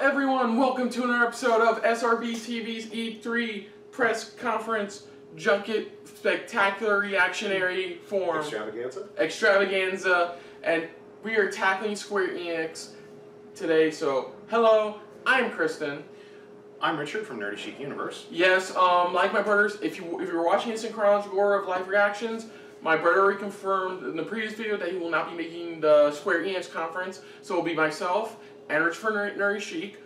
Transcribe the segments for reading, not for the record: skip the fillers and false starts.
everyone, welcome to another episode of SRBTV's E3 press conference junket spectacular reactionary form extravaganza, and we are tackling Square Enix today. So hello, I'm Kristen. I'm Richard from NerdyShique Universe. Yes, like my brothers, if you were watching this in chronological order of live reactions, my brother already confirmed in the previous video that he will not be making the Square Enix conference, so it'll be myself and Rich for NerdyShique.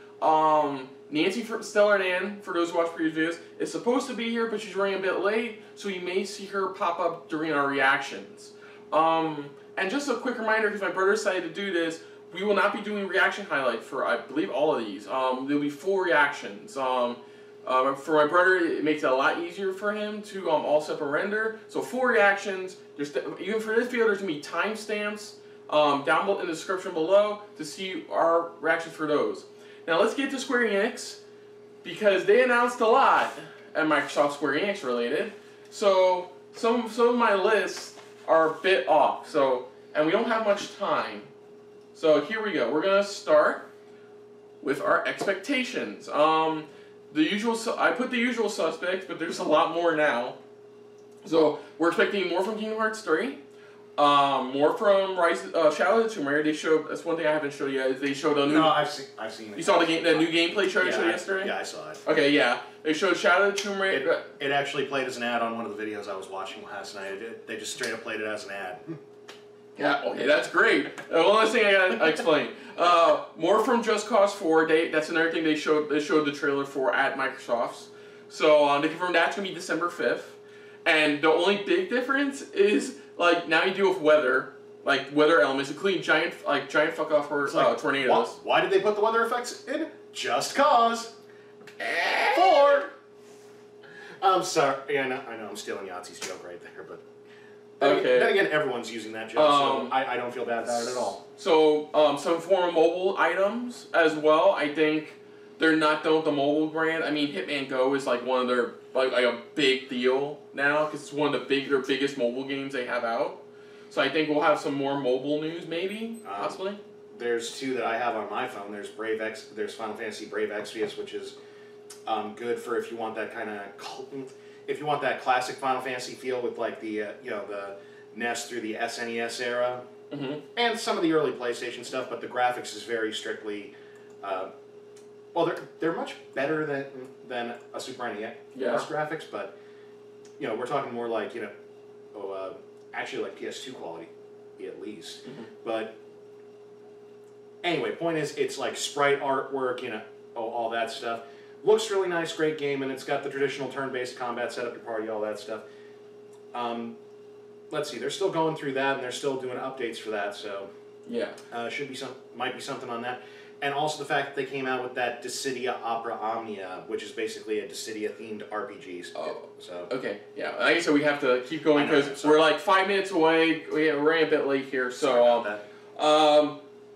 Nancy for StellarNan, for those who watch previous videos, is supposed to be here, but she's running a bit late, so you may see her pop up during our reactions. And just a quick reminder, because my brother decided to do this, we will not be doing reaction highlights for, I believe, all of these. There'll be full reactions. For my brother, it makes it a lot easier for him to all separate render. So full reactions. Even for this video, there's going to be timestamps down in the description below to see our reactions for those. Now let's get to Square Enix, because they announced a lot at Microsoft Square Enix related. So some of my lists are a bit off. And we don't have much time. So here we go. We're gonna start with our expectations. I put the usual suspects, but there's a lot more now. So we're expecting more from Kingdom Hearts 3. More from Shadow of the Tomb Raider. They showed, that's one thing I haven't showed yet, is they showed a new... No, I've seen it. You saw the new gameplay show you showed yesterday? Yeah, I saw it. Okay, yeah. They showed Shadow of the Tomb Raider. It actually played as an ad on one of the videos I was watching last night. They just straight up played it as an ad. Yeah, okay, that's great. One last thing I gotta explain. More from Just Cause 4. That's another thing they showed the trailer for at Microsoft's. So they confirmed that's gonna be December 5th. And the only big difference is, like, now you deal with weather elements, including giant fuck off tornadoes. Why did they put the weather effects in? Just cause. 4. I'm sorry. Yeah, I know I'm stealing Yahtzee's joke right there, but okay. Then again, everyone's using that joke, so I don't feel bad about it at all. So some form of mobile items as well. I think they're not done with the mobile brand. I mean, Hitman Go is like one of their like a big deal now, because it's one of their biggest mobile games they have out. So I think we'll have some more mobile news, maybe, possibly. There's two that I have on my phone. There's Final Fantasy Brave Exvius, which is good for if you want that kind of classic Final Fantasy feel with like the the NES through the SNES era, and some of the early PlayStation stuff. But the graphics is very strictly. Well, they're much better than a Super NES graphics, but we're talking more like actually like PS2 quality, at least. But anyway, point is, it's like sprite artwork, all that stuff. Looks really nice, great game, and it's got the traditional turn-based combat, set up your party, all that stuff. Let's see, they're still going through that, and they're still doing updates for that, so yeah, might be something on that. And also the fact that they came out with that Dissidia Opera Omnia, which is basically a Dissidia-themed RPG. Oh, so okay, yeah. Like I said, we have to keep going because we're like 5 minutes away. We're running a bit late here, so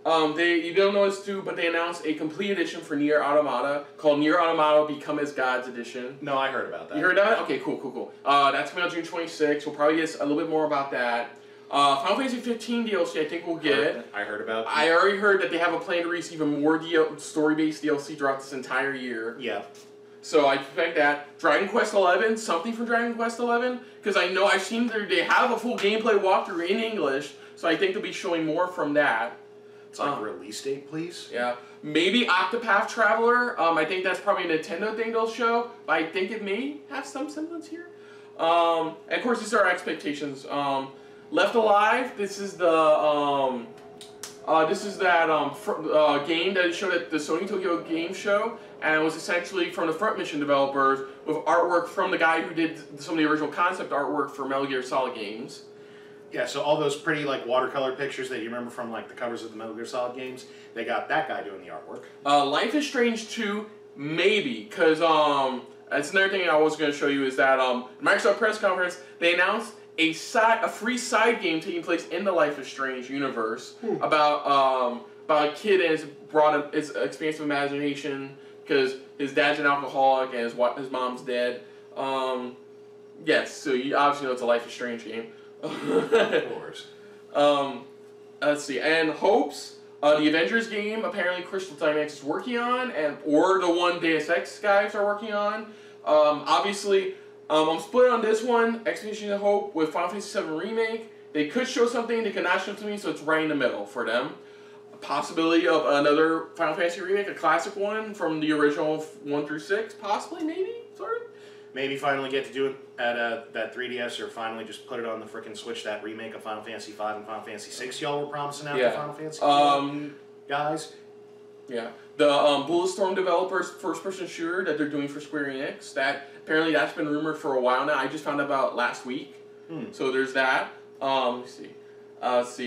you don't know this too, but they announced a complete edition for Nier Automata called Nier Automata Become as Gods Edition. No, I heard about that. You heard that? Okay, cool. That's coming out June 26th. We'll probably get a little bit more about that. Final Fantasy 15 DLC, I think we'll get. I heard about that. I already heard that they have a plan to release even more story-based DLC throughout this entire year. Yeah. So I expect that. Dragon Quest 11, something from Dragon Quest 11, because I know I've seen they have a full gameplay walkthrough in English, so I think they'll be showing more from that. It's like a release date, please. Yeah. Maybe Octopath Traveler. I think that's probably a Nintendo thing they'll show, but I think it may have some semblance here. And of course, these are our expectations. Left Alive. This is the game that is showed at the Sony Tokyo Game Show, and it was essentially from the Front Mission developers with artwork from the guy who did some of the original concept artwork for Metal Gear Solid games. Yeah, so all those pretty like watercolor pictures that you remember from like the covers of the Metal Gear Solid games, they got that guy doing the artwork. Life is Strange 2, maybe, because that's another thing I was going to show you is that Microsoft press conference, they announced a free side game taking place in the Life is Strange universe about a kid and his expansive imagination because his dad's an alcoholic and his mom's dead. Yes, so you obviously know it's a Life is Strange game. Of course. Let's see, and hopes. The Avengers game, apparently Crystal Dynamics is working on, or the one Deus Ex guys are working on. Obviously, I'm split on this one, Expedition of Hope with Final Fantasy VII Remake. They could show something, they could not show something, so it's right in the middle for them. A possibility of another Final Fantasy remake, a classic one from the original 1 through 6, possibly, maybe, sort of. Maybe finally get to do it at that 3DS, or finally just put it on the frickin' Switch, that remake of Final Fantasy V and Final Fantasy VI y'all were promising after Final Fantasy guys. Yeah. The Bulletstorm developers first-person shooter that they're doing for Square Enix, apparently that's been rumored for a while now. I just found out about last week. So there's that. Let's see.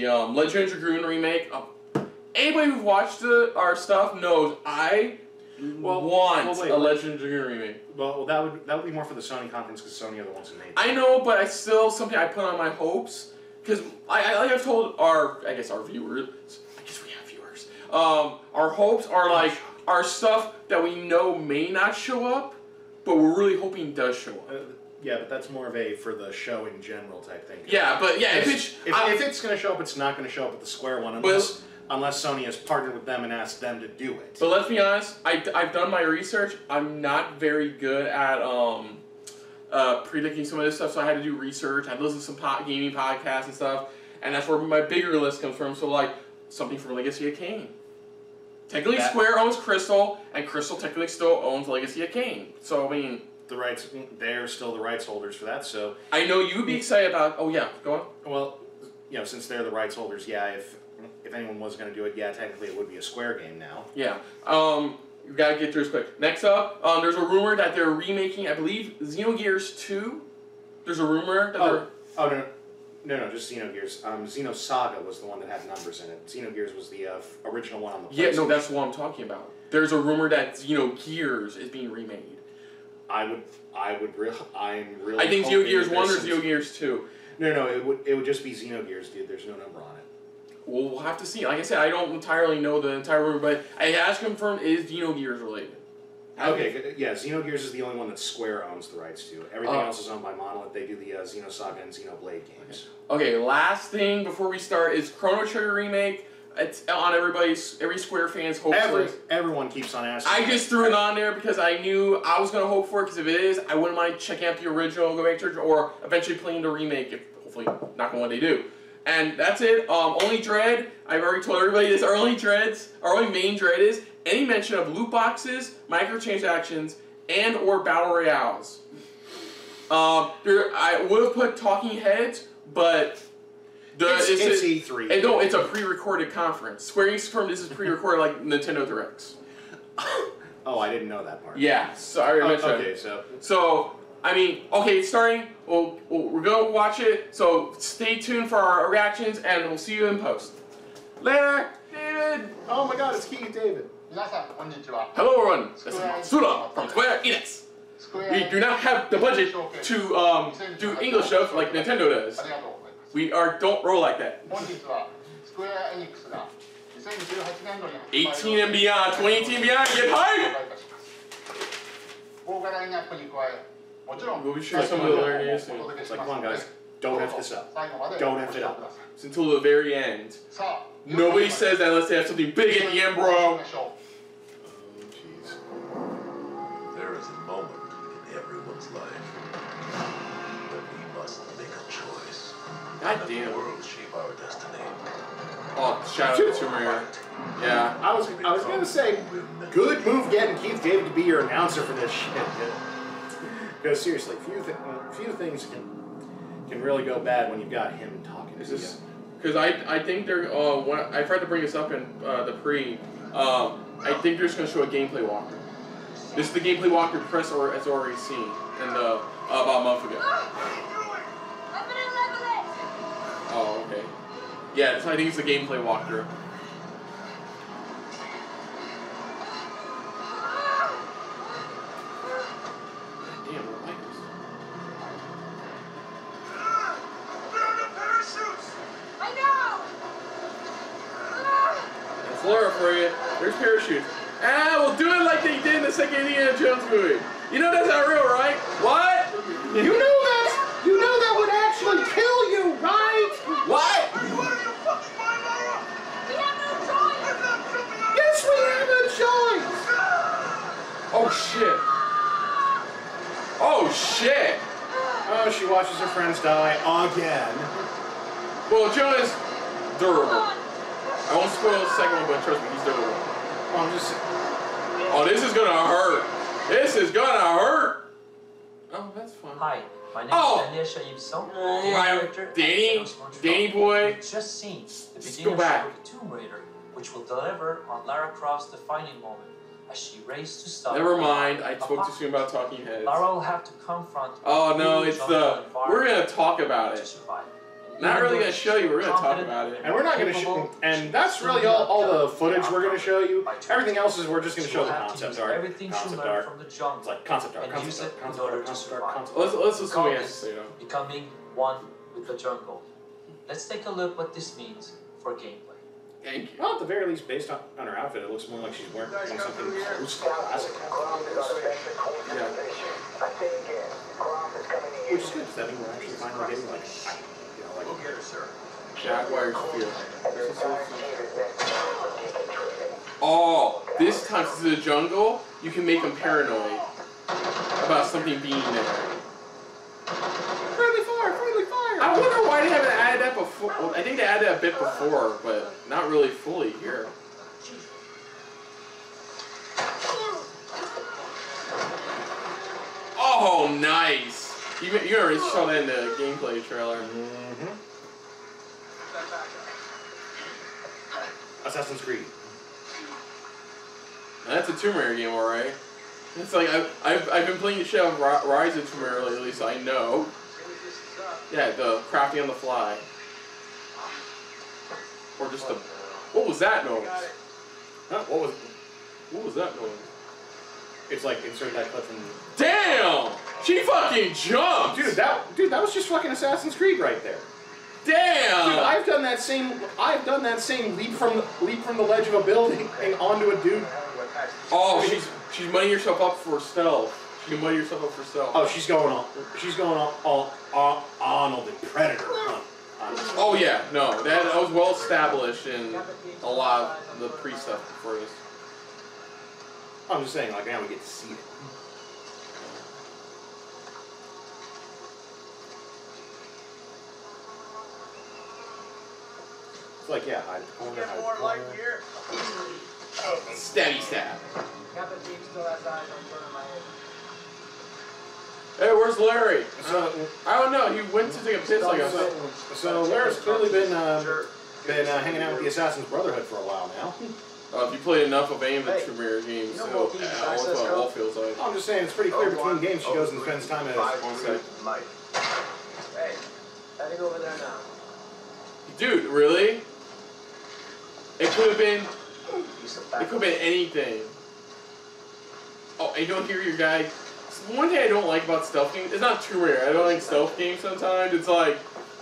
Legend of Dragoon remake. Anybody who's watched our stuff knows I want a Legend of Dragoon remake. Well, that would be more for the Sony conference because Sony are the ones who made it. I know, but I still something I put on my hopes because like I've told our viewers. I guess we have viewers. Our hopes are like our stuff that we know may not show up, but we're really hoping does show up. Yeah, but that's more of a for the show in general type thing. Yeah, but yeah, if it's going to show up, it's not going to show up at the Square one unless Sony has partnered with them and asked them to do it. But let's be honest, I've done my research. I'm not very good at predicting some of this stuff, so I had to do research. I had to listen to some gaming podcasts and stuff, and that's where my bigger list comes from. So like something from Legacy of Kain. Technically, Square owns Crystal, and Crystal technically still owns Legacy of Kain. So I mean, the rights, they're still the rights holders for that. So I know you would be excited about. Oh yeah, go on. Well, since they're the rights holders, yeah. If anyone was going to do it, yeah, technically it would be a Square game now. Yeah. You gotta get through this quick. Next up, there's a rumor that they're remaking, I believe, Xenogears 2. There's a rumor that they're... Oh, no, just Xenogears. Xenosaga was the one that had numbers in it. Xenogears was the original one on the PlayStation. Yeah, no, that's what I'm talking about. There's a rumor that Xenogears is being remade. I'm really I think Xenogears 1 or Xenogears 2. No, it would just be Xenogears, dude. There's no number on it. Well, we'll have to see. Like I said, I don't entirely know the entire rumor, but I asked confirmed is Xenogears related. Okay, yeah, Xenogears is the only one that Square owns the rights to. Everything else is owned by Monolith. They do the Xenosaga and Xenoblade games. Okay, last thing before we start is Chrono Trigger remake. It's on every Square fan's hopes list. Everyone keeps on asking. I just threw it on there because I knew I was going to hope for it, because if it is, I wouldn't mind checking out the original, go back to or eventually playing the remake, if hopefully not what they do. And that's it. Only dread, I've already told everybody this, our only main dread is any mention of loot boxes, microtransactions, and or battle royales. I would have put talking heads, but it's E3. No, it's a pre-recorded conference. Square Enix confirmed this is pre-recorded like Nintendo Directs. Oh, I didn't know that part. Yeah, sorry I mentioned okay, that. So, I mean, okay, it's starting. We're going to watch it, so stay tuned for our reactions, and we'll see you in post. Later, David! Oh my god, it's Keith David. Hello everyone, this is Sula from Square Enix. We do not have the budget to do English stuff like Nintendo does. We don't roll like that. 18 and beyond, 2018 and beyond, get hype! We'll be sure some of the learners soon. It's like, come on guys, don't F this up. Don't F it up. It's until the very end. Nobody says that unless they have something big at the end, bro. Oh, jeez. There is a moment in everyone's life when we must make a choice. God damn. The world shape our destiny. Oh, shout out to Tomb Raider. Yeah. I was gonna say, good move getting Keith David to be your announcer for this shit. Because seriously, few things can really go bad when you've got him talking. Is this? Because I think they're I tried to bring this up in the pre. I think they're just gonna show a gameplay walkthrough. This is the gameplay walkthrough press has already seen in the about a month ago. Oh, okay. Yeah, I think it's the gameplay walkthrough. Damn, I like this. That's Laura for you. There's parachutes. We'll do it like they did in the second Indiana Jones movie. You know that's not real, right? What? You know that would actually kill you, right? What? We have no choice! Oh shit! Oh shit! Oh, she watches her friends die again. Well, Jonah's durable. I won't spoil the second one, but trust me, he's durable. Well, I'm just. Oh, this is gonna hurt. This is gonna hurt. Oh, that's fun. Hi, my name is Danny boy. We've just seen the Let's beginning go back. of Tomb Raider, which will deliver on Lara Croft's defining moment as she races to stop. Never mind. I spoke too soon about talking heads. Lara will have to confront. Oh no, it's the. We're gonna talk about it. Not really gonna show you. We're gonna talk about it. And we're not gonna show. And that's really all the footage we're gonna show you. Everything else is we're just gonna show the concept art. Everything she learned from the jungle. It's like concept art. And use it in order to survive. Let's listen to what he has to say, though. Becoming one with the jungle. Let's take a look what this means for gameplay. Thank you. Well, at the very least, based on her outfit, it looks more like she's wearing something close to classic. Yeah. Which is good, because that means we're actually finally getting like, Go get her, sir. Jaguar's fear. Oh, this time since it's a jungle, you can make them paranoid about something being there. Friendly fire! Friendly fire! I wonder why they haven't added that before. Well, I think they added that a bit before, but not really fully here. Oh, nice! You already saw that in the gameplay trailer. Mm-hmm. Assassin's Creed. That's a Tomb Raider game, alright. It's like I've been playing the shit out of Rise of Tomb Raider lately, so I know. Yeah, the crafting on the fly. Or just the. What was that noise? Huh? What was that noise? It's like insert that clip from. Damn! She fucking jumped! Dude, that was just fucking Assassin's Creed right there. Damn! Dude, I've done that same leap from the ledge of a building and onto a dude. Oh, she's muddying herself up for stealth. She can muddy herself up for stealth. Oh, she's going all Arnold and Predator. Oh yeah, no, that was well established in a lot of the pre-stuff before this. I'm just saying, like now we get to see it. It's like, yeah, hide the corner, hide the corner. Stabby stab. Hey, where's Larry? I don't know. He went to take a piss like I said. So Larry's clearly been hanging out with the Assassin's Brotherhood for a while now. If you played enough of any of the Tomb Raider games, so all feels like. I'm just saying, it's pretty clear between games she goes and spends time at. Hey, heading over there now. Dude, really? It could have been. It could have been anything. Oh, and don't hear your guy. One thing I don't like about stealth games, it's not Tomb Raider. I don't like stealth games sometimes. It's like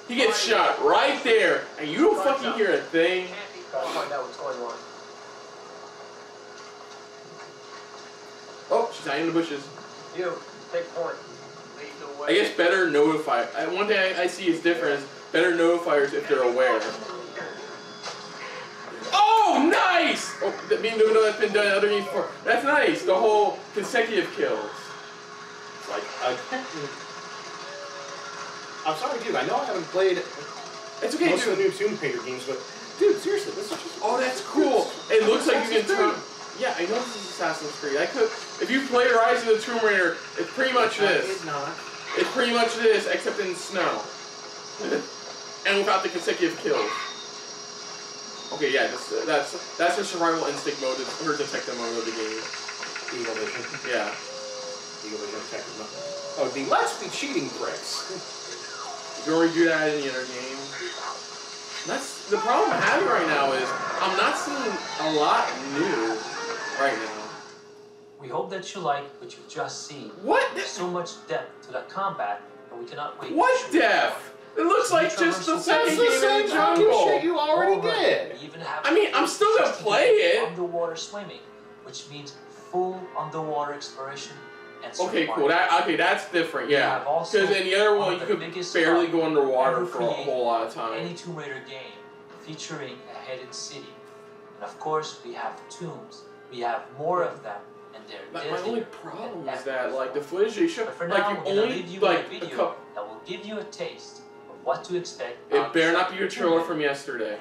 he gets shot right there, and you don't fucking hear a thing. Gotta find out what's going on. Oh, she's hiding in the bushes. You, take point. I guess better notify. One thing I see is different is better notifiers if they're aware. Oh, nice! Oh, that means no, that's been done in other games before. That's nice. The whole consecutive kills. It's like, I'm sorry, dude. I know I haven't played. It's okay, most dude. of the new Tomb Raider games, but dude, seriously, this is just. Oh, that's cool. It looks like you can turn. Yeah, I know this is Assassin's Creed. If you play Rise of the Tomb Raider, it's pretty much this. It's not. It's pretty much this, except in snow. And without the consecutive kills. Okay, yeah, that's her survival instinct mode, her detective mode of the game. Eagle Vision. Yeah. Eagle Vision detective mode. Oh, the let's be cheating pricks. You already do that in the other game. That's the problem I'm having right now is I'm not seeing a lot new right now. We hope that you like what you've just seen. What? There's so much depth to that combat, and we cannot wait. What depth? It looks like just the second That's the game same in the fucking jungle. shit you already did. We even have I mean, I'm still gonna play it. Underwater swimming, which means full underwater exploration and Okay, survival. cool. That's different. Yeah. have also Because in the other one one, of you the could biggest barely fun go underwater ever for a whole lot of time. Any Tomb Raider game featuring a hidden city. And of course, we have tombs. We have more of them and their My deadly only weapon problem at is that every like the front. footage they show, But for like now, you we're gonna only leave you like with a a video couple. that will give you a taste of what to expect. It better not be your trailer from yesterday.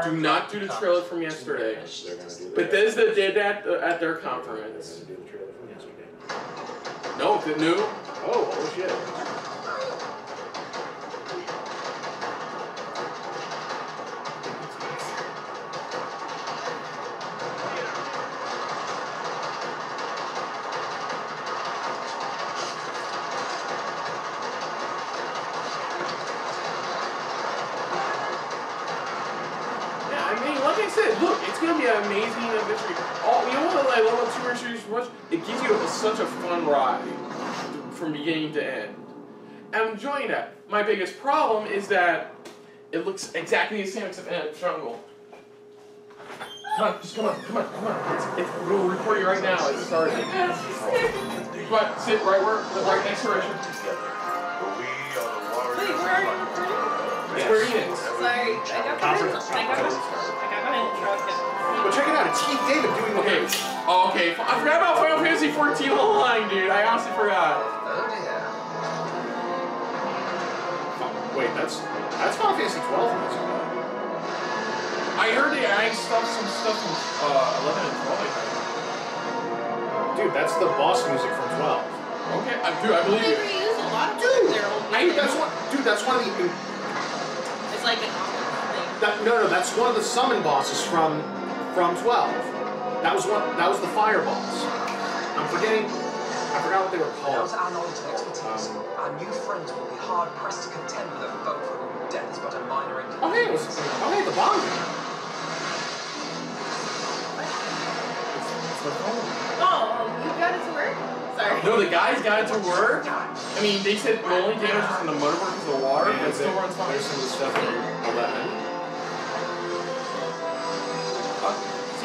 Do not do the trailer from yesterday. They're gonna do Bethesda did that at their conference. do the trailer from yesterday. No, the new. Oh shit. Like I said, look, it's gonna be an amazing adventure. You know what? Like level 2 or 3, it gives you such a fun ride from beginning to end. I'm enjoying that. My biggest problem is that it looks exactly the same except in a jungle. Come on, just come on. We'll record you right now. It's starting. Come on, sit right next to Richard. Wait, where are you recording? It's where Enix. Sorry, I got my intro. But check it out, it's Keith David doing the Okay. Oh, okay. I forgot about Final Fantasy 14 Online, dude. I honestly forgot. Oh dear. Wait, that's Final Fantasy 12 music. I heard they added some stuff from 11 and 12, I think. Dude, that's the boss music from 12. Okay, dude, I believe They you. reuse a lot of Dude, their old that's one of the. It's like an thing. No, that's one of the summon bosses from 12. That was the fire boss. I forgot what they were Now called. to our knowledge and expertise, our new friends will be hard pressed to contend with a foe for whom death is but a minor inconvenience. The bomb. Oh, you got it to work? Sorry. No, the guys got it to work. I mean, they said the only damage was in the motherboard because of the water, but it still runs fine. There's some of the stuff from 11.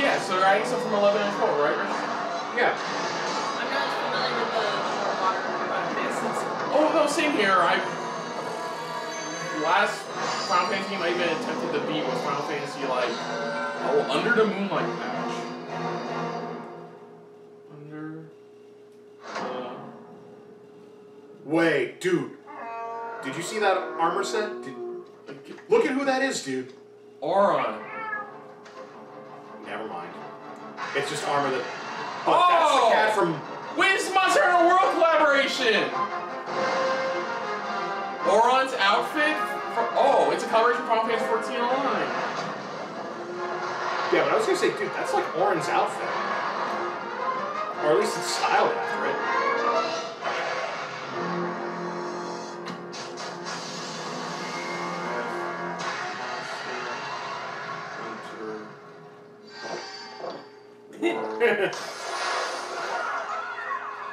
Yeah, so they're adding stuff from 11 and 12, right, Richard? Yeah. I'm not familiar with the more modern bases. Oh, no, same here. Last Final Fantasy game I even attempted to beat was Final Fantasy, like, Under the Moonlight patch. Wait, dude. Did you see that armor set? Look at who that is, dude. Auron. Never mind. It's just armor that. Oh! That's the cat from. Wait, it's the Monster Hunter World collaboration! Auron's outfit? It's a collaboration from Final Fantasy 14 Online. Yeah, but I was gonna say, dude, that's like Auron's outfit. Or at least it's styled after it.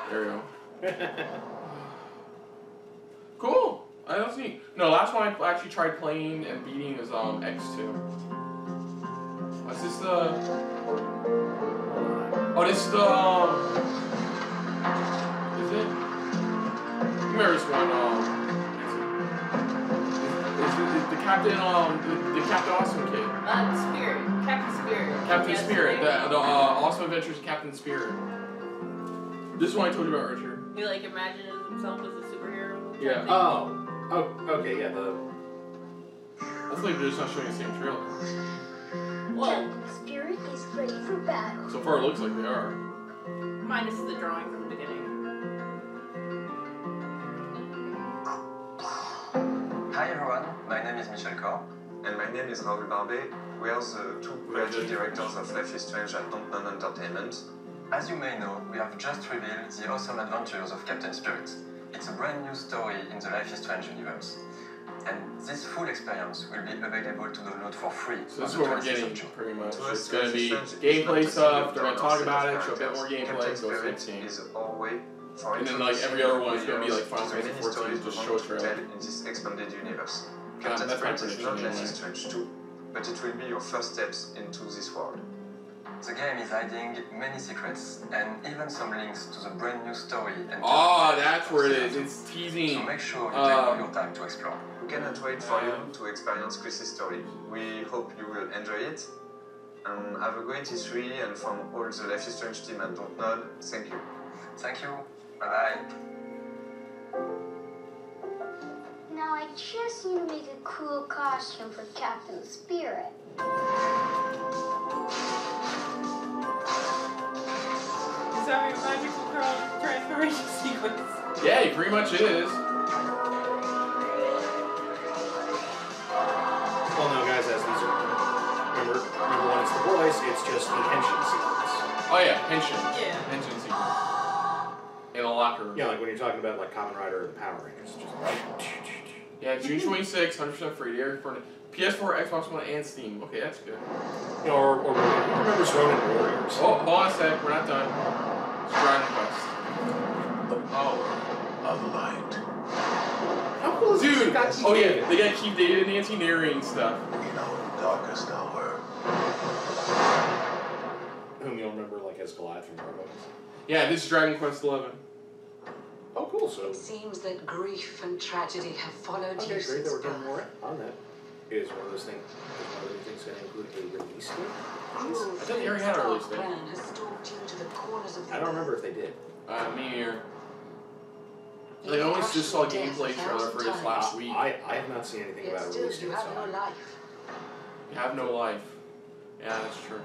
There we go. Cool. That was neat. No, last one I actually tried playing and beating is X2. Is this the? Oh, this is the Is it? Remember this one? Is the Captain the Captain Awesome kid? Spirit. Captain Spirit. Captain Yes, Spirit. there you The go. Awesome Adventures of Captain Spirit. This is what I told you about, Richard. He like imagined himself as a superhero. Yeah. Oh, okay, yeah, Hopefully they're just not showing the same trailer. Well, Spirit is ready for battle. So far it looks like they are. minus the drawing from the beginning. Hi everyone, my name is Michel Cor. And my name is Raoul Barbet. We are the two creative directors of Life is Strange at Dontnod Entertainment. As you may know, we have just revealed the awesome adventures of Captain Spirit. It's a brand new story in the Life is Strange universe. And this full experience will be available to download for free. So this is what we're getting, pretty much. It's going to be gameplay stuff, they're going to talk about it, show a bit more gameplay, go 15. And then like every other one is going to be like Final Fantasy 14, just show a trailer. In this expanded universe. That's Captain my Spirit is prediction not Life anyway. is Strange 2, but it will be your first steps into this world. The game is hiding many secrets and even some links to the brand new story. And that's where it is. It's teasing. So make sure you take all your time to explore. We cannot wait for you to experience Chris's story. We hope you will enjoy it. Have a great E3, and from all the Life is Strange team at Dontnod, thank you. Thank you. Bye-bye. Now I just need to make a cool costume for Captain Spirit. Is that your magical transformation sequence? Yeah, he pretty much is. Well, no, guys, as these are... Remember when it's the boys, it's just the henshin sequence. Oh yeah, henshin. Yeah. Henshin sequence. In a locker room. Yeah, like when you're talking about like Kamen Rider or the Power Rangers. Just... Yeah, June 26th, 100% free. For PS4, Xbox One, and Steam. Okay, that's good. You know, or remember Ronin Warriors. Oh, hold on a sec. We're not done. It's Dragon Quest. The power of light. How cool is Dude! this? Oh yeah, they got to keep David and Nancy narrating stuff. In our darkest hour. Whom you'll remember like as Goliath from Marvel. Yeah, this is Dragon Quest 11. Oh, cool. So. It seems that grief and tragedy have followed Okay, you great since that we're doing birth. more on that. Is one of those things. Is one of the things going to include a release date? I thought they already had a release date. Plan has stalked you to the corners of the I don't remember if they did. Me here. Like, I always just saw a gameplay trailer for this last week. I have not seen anything Yet about a still, release you date. have So no life. You have no life. Yeah, that's true.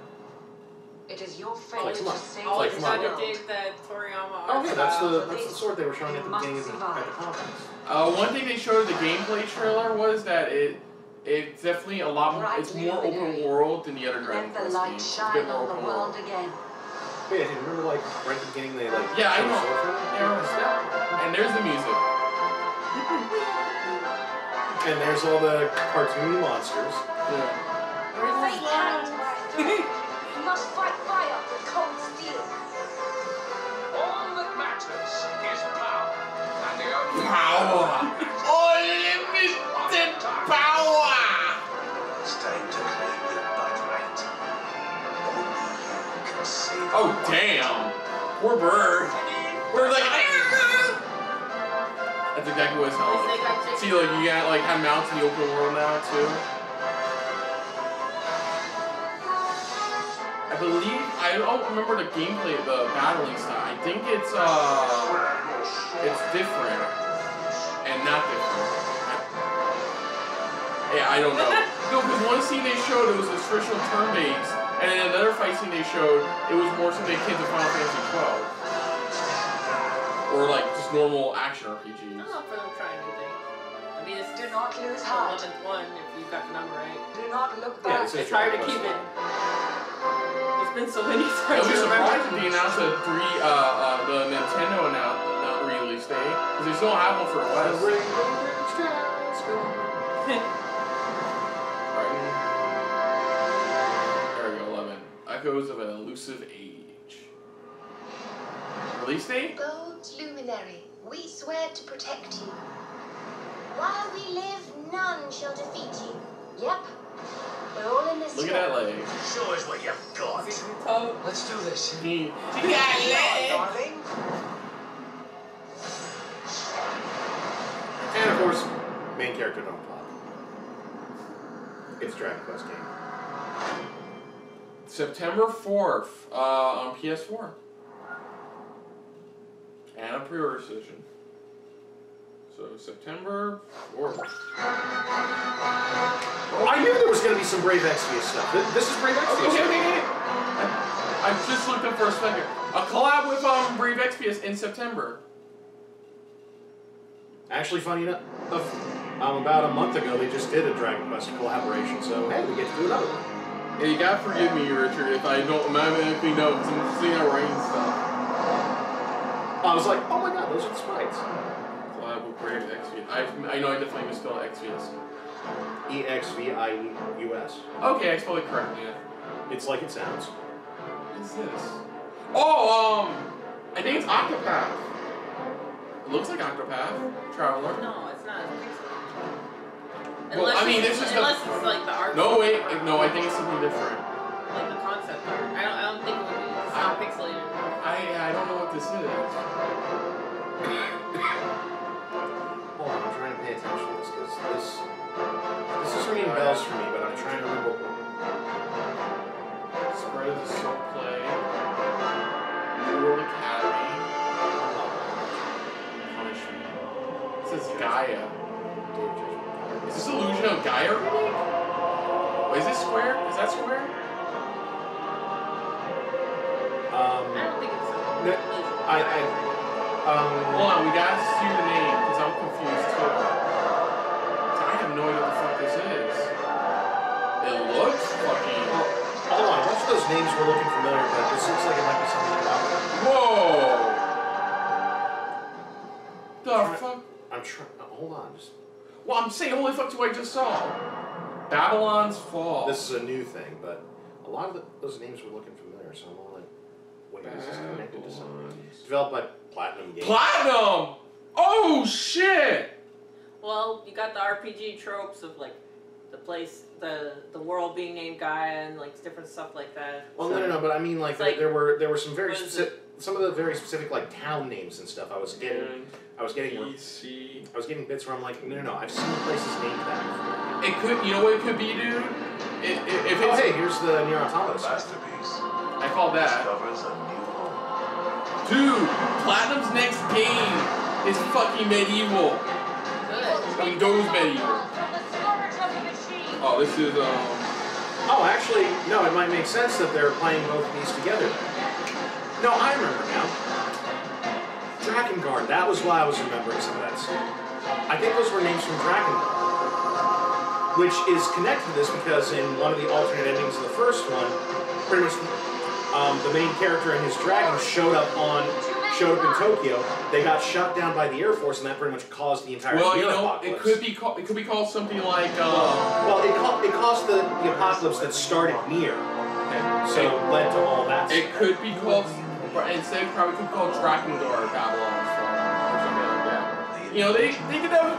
It is your fate Like, to come on. save Like, this come on. world. Dig that Toriyama Oh art yeah, that's style. the sword they were showing at the beginning of the conference. One thing they showed in the gameplay trailer was that it's definitely a lot more, it's more open world than the other Dragon Let the Quest light games. It's a shine bit more on the open world world. again. Wait, I remember like right at the beginning they like. Yeah, I showed know. sword from it? Yeah. And there's the music. And there's all the cartoony monsters. Yeah. Great hand, Master. You must fight fire with cold steel. All that matters is power. And the only Power! Unlimited power! It's time to claim your birthright. Only you can save Oh, damn. Poor bird. We're like, that's exactly what it sounds like. See, like, you got, like, have mounts in the open world now, too. I believe, I don't remember the gameplay, the battling style. I think it's different. And not different. Yeah, I don't know. No, because one scene they showed, it was a traditional turn-based, and then another fight scene they showed, it was more something akin to Final Fantasy 12. Or like just normal action RPGs. I'm not for them trying anything. I mean, it's Do not lose heart. 11th one if you got the number right. Do not look Yeah, back. It's hard to keep it. There's been so many times. I'll be to surprised if remember. they announced the Nintendo not release date, because they still don't have one for the West. There we go, 11. Echoes of an Elusive Age. Release date? Gold luminary, we swear to protect you. While we live, none shall defeat you. Yep. We're all in this Look at that together. leg. Show us what you've got. Let's do this. He Darling. And of course, main character don't pop. It's a Dragon Quest game. September 4th on PS4. And a pre-order session. So September 4th. I knew there was going to be some Brave Exvius stuff. This is Brave Exvius. Okay. I just looked up for a second. A collab with Brave Exvius in September. Actually, funny enough, about a month ago they just did a Dragon Quest collaboration. So hey, we get to do another one. And you gotta forgive me, Richard, if I don't automatically know, because I'm seeing our writing stuff. I was like, oh my god, those are the sprites. Collab with Brave Exvius. I know I definitely misspelled Exvius. EXVIEUS. Okay, I spelled it correctly. Yeah. It's like it sounds. What is this? Oh, I think it's Octopath. It looks like Octopath Traveler. No, it's not. Well, I mean, this is unless it's like the art. No, wait. No, I think it's something different. Like the concept art. I don't think it would be. It's not pixelated. I don't know what this is. Hold on, I'm trying to pay attention to this because this is ringing bells for me, but I'm trying to remember. Spread of the Soul Play. World Academy. Punishment. It says Gaia. Is this Illusion of Gaia remake? Wait, is this Square? Is that Square? I don't think it's hold on, we gotta see the name, because I'm confused too. I have no idea what the fuck this is. It looks fucking... Hold on, most of those names were looking familiar, but this looks like it might be something about them. Whoa! The fuck? I'm trying... Hold on, just... Well, I'm saying, holy fuck, do I just saw? Babylon's Fall. This is a new thing, but a lot of those names were looking familiar, so I'm all like, wait, is this connected to something? Developed by Platinum Games. Platinum! Oh, shit! Well, you got the RPG tropes of like the place, the world being named Gaia and like different stuff like that. Well, so, no, but I mean, like, there were some very specific, some of the very specific like town names and stuff. I was getting bits where I'm like, no, I've seen places named that. It could, you know what it could be, dude? If it's, hey, here's the Nier Automata masterpiece. I call that. Discovers a new home. Dude, Platinum's next game is fucking medieval. I mean, goes medieval. Oh, this is, Oh, actually, no, it might make sense that they're playing both of these together. No, I remember now. Drakengard, that was why I was remembering some of that stuff. I think those were names from Drakengard, which is connected to this because in one of the alternate endings of the first one, pretty much the main character and his dragon showed up in Tokyo. They got shot down by the Air Force, and that pretty much caused the entire apocalypse. It could be called something like. Well, it caused the apocalypse that started Nier. So it led to all that. It could be called. Instead, it probably could be called Drakengard Babylon's Fall or something like that. You know, they could have.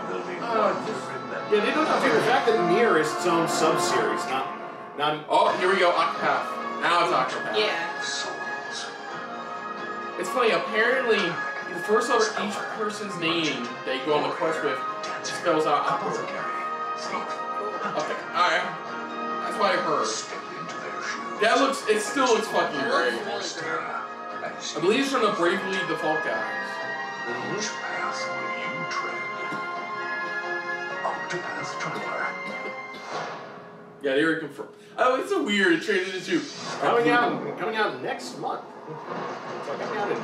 They don't have. The fact that Nier is its own sub-series, not. Oh, here we go, Octopath. Now it's Octopath. Yeah. It's funny. Apparently, the first letter each person's name that you go on the quest with spells out Octopath. Okay, alright. That's what I heard. That looks. It still looks fucking great. I believe it's from the Bravely Default guys. Which path will you tread? Octopath Traveler. Yeah, they were confirmed. Oh, it's a weird transition too. Coming out next month. So coming out in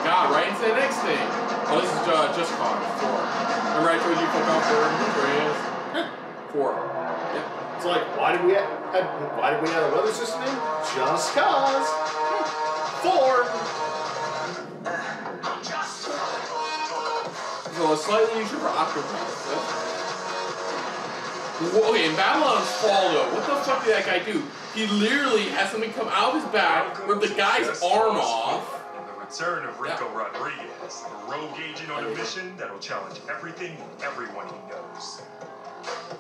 God, right into the next thing. Oh, this is Just Cause 4. Remember I told you fuck off 4? 4. Yeah. It's like, why did we have a weather system in? Just Cause. 4. So a slightly unusual for Octopath. Whoa, okay, in Babylon's Fall though, what the fuck did that guy do? He literally has something come out of his back, rip the guy's arm off. And the return of Rico Rodriguez, a rogue agent on a mission that'll challenge everything and everyone he knows.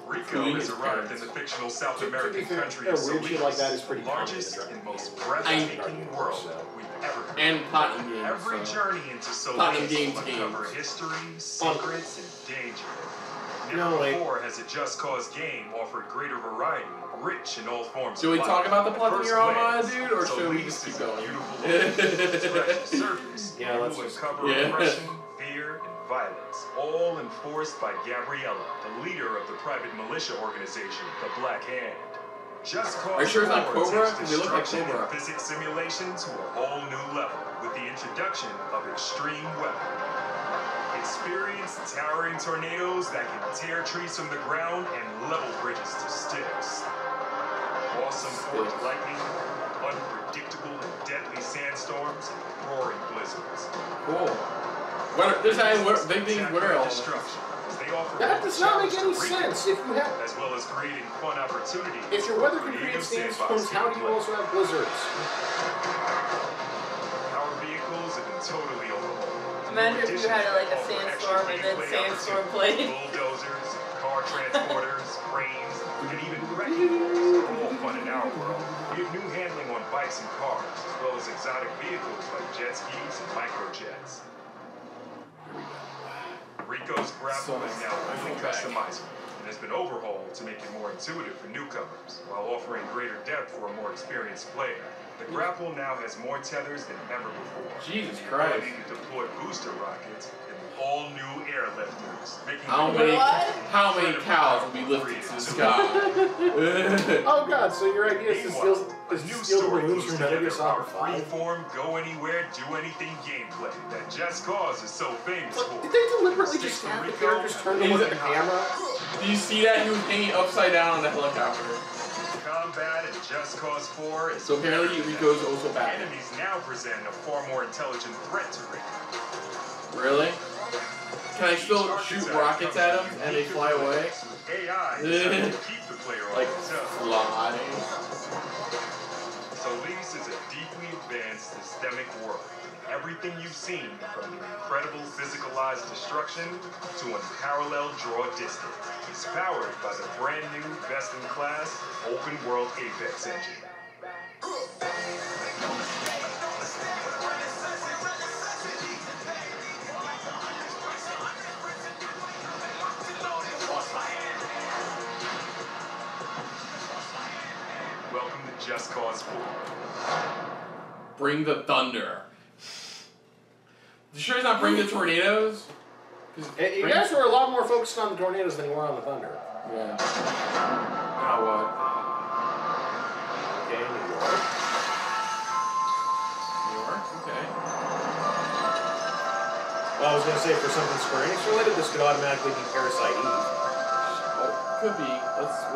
Rico has arrived in the fictional South American country of Solis, the largest and most breathtaking world we've ever heard. And Platinum Games. Every journey into Solis will uncover history, secrets, and danger. Never before has a Just Cause game offered greater variety, rich in all forms of life. Should we talk about the Platinum Armada, dude, or should we just keep going? Yeah, let's just cover oppression, fear, and violence, all enforced by Gabriella, the leader of the private militia organization, the Black Hand. Just Cause Are you sure it's not Cobra? takes They look like destruction Cobra. and physics simulation to a whole new level with the introduction of extreme weapon. Experience towering tornadoes that can tear trees from the ground and level bridges to sticks. Awesome forked lightning, unpredictable and deadly sandstorms, and roaring blizzards. Cool. They think where else? That does not make any sense. If you have, as well as creating fun opportunities. If your weather can create sandstorms, how do you also have blizzards? Our vehicles have been totally overhauled. Imagine if you had like a sandstorm and then sandstorm played. Bulldozers, car transporters, cranes, and even wrecking balls are all fun in our world. We have new handling on bikes and cars, as well as exotic vehicles like jet skis and microjets. Rico's grapple is now fully customizable, and has been overhauled to make it more intuitive for newcomers, while offering greater depth for a more experienced player. The grapple now has more tethers than ever before. Jesus The Christ. ability to deploy booster rockets and all new airlifters, making How many cows will be lifted to the sky? Oh god, so your idea is to steal new the story balloons puts from Metal Gear together our Solid 5? freeform, go anywhere, do anything gameplay that Just Cause is so famous for. Did they deliberately just have the characters turn to look at the camera? Do you see that? He was hanging upside down on the helicopter. Combat in Just Cause 4 is So apparently Rico's also bad. enemies now present a far more intelligent threat to Rico. Really? Can I still shoot rockets at them and they fly away? AI designed to keep the player on Like his toes. flying. Solis is a deeply advanced systemic world. Everything you've seen, from incredible physicalized destruction to unparalleled draw distance, is powered by the brand new, best-in-class, open-world Apex engine. Welcome to Just Cause 4. Bring the thunder. You sure it's not bring the tornadoes? You guys were a lot more focused on the tornadoes than you were on the thunder. Yeah. Now what? Okay, New York. New York? Okay. Well, I was going to say, for something Square Enix related, this could automatically be Parasite Eve. Oh, could be.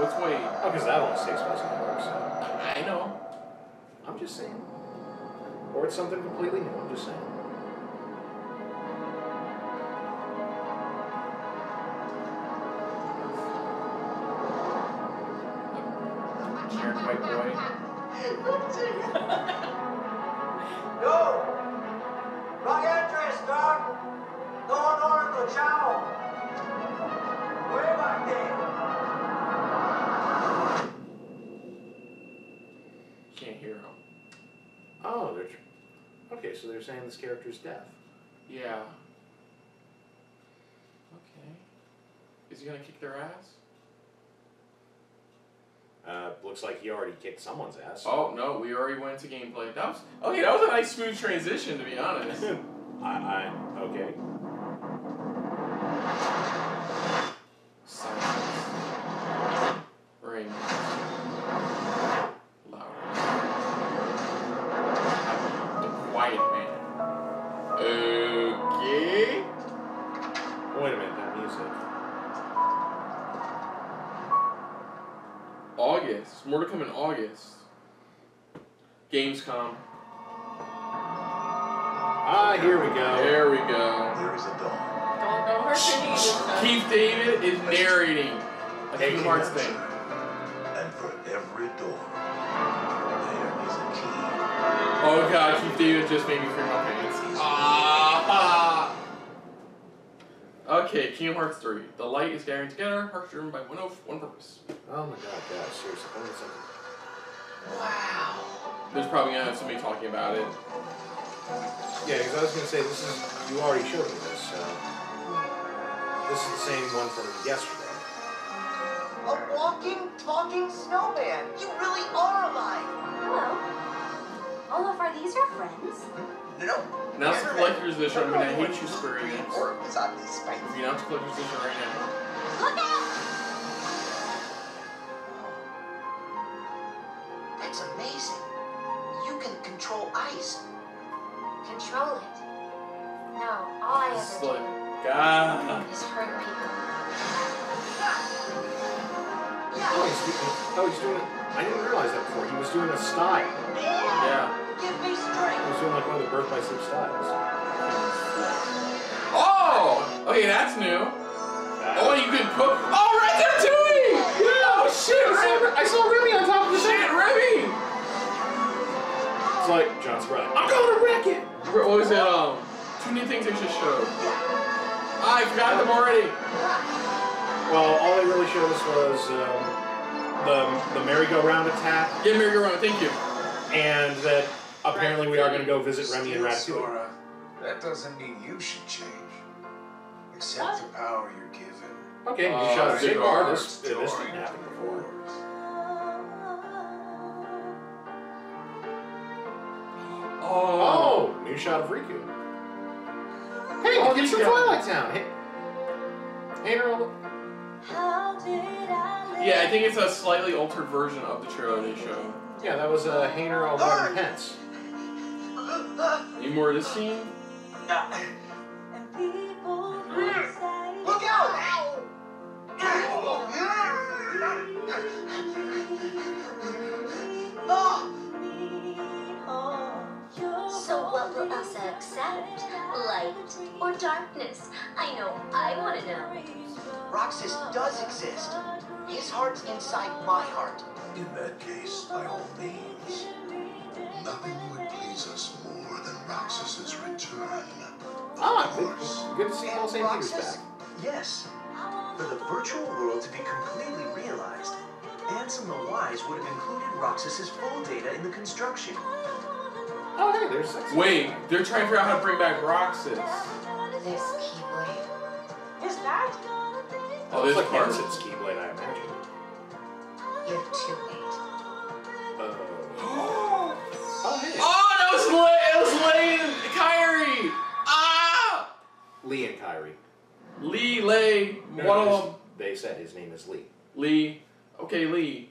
Let's wait. Oh, because that only takes place in New York, so. I know. I'm just saying. Or it's something completely new, I'm just saying. White boy. No! Wrong address, dog! No honorable child! Way back there! Can't hear him. Oh, they're... Okay, so they're saying this character's deaf. Yeah. Okay. Is he gonna kick their ass? Looks like he already kicked someone's ass. Oh no, we already went to gameplay. That was okay. That was a nice smooth transition, to be honest. Okay. Silence. Ring. Louder. The quiet man. Okay. Wait a minute, that music. August. More to come in August. Gamescom. Ah, here we go. There we go. There is a dawn. Don't hurt your knees this time. Keith David is narrating a Kingdom Hearts thing. And for every door, there is a key. Oh god, Keith David just made me freak my pants. Ah! Okay, Kingdom Hearts 3. The light is gathering together, hearts driven by one purpose. Oh my god, guys, seriously, hold on a second. Wow. There's probably gonna have somebody talking about it. Yeah, because I was going to say, you already showed me this, so... This is the same one from yesterday. A walking, talking snowman! You really are alive! Hello. Olaf, are these your friends? No. Announce the collector's edition. I'm gonna hate you, Square Enix. Orbs on these spikes. If you announce the collector's edition right now. Look out! That's amazing. You can control ice. Control it. No, all I ever Slick. do God. is hurt people. Oh, he's doing it. I didn't realize that before. He was doing a style. Yeah. Give me He strength. was doing like one of the Birth by Sleep styles. Oh! Okay, that's new. Oh, you can cook. Oh, right there, Tui! Oh, shit! I saw Remy on top of the shit, Remy! It's like, John's right. I'm going to wreck it! What was it, 2 new things they just showed. I forgot them already. Well, all they really showed us was the merry-go-round attack. Yeah, merry-go-round, thank you. And that apparently we are going to go visit Remy and Ratatouille. Sora, that doesn't mean you should change. Accept the power you're given. Okay, new shot of big Sigmar. R. This didn't happen before. Oh, new shot of Riku. Hey, Oh, get some these Twilight Town. Hey, Yeah, I think it's a slightly altered version of the trailer they showed. yeah, that was Hainer Albarn Pence. Any more of this scene? Look out! So what will Elsa accept? Light or darkness? I know, I want to know. Roxas does exist. His heart's inside my heart. In that case, by all means, nothing would please us more than Roxas's return. Ah, good to see Los Angeles back. Yes. For the virtual world to be completely realized, Ansem the Wise would have included Roxas's full data in the construction. Oh, hey, there's sex. Wait, they're trying to figure out how to bring back Roxas. This Keyblade. Is that? Oh, there's like part. Hansen's Keyblade, I imagine. You're too late. Oh, hey. Oh, that was Lay. It was Lay and Kyrie. Ah! Lee and Kyrie. Lee, Lay, No, one of them. They said his name is Lee. Lee. Okay, Lee.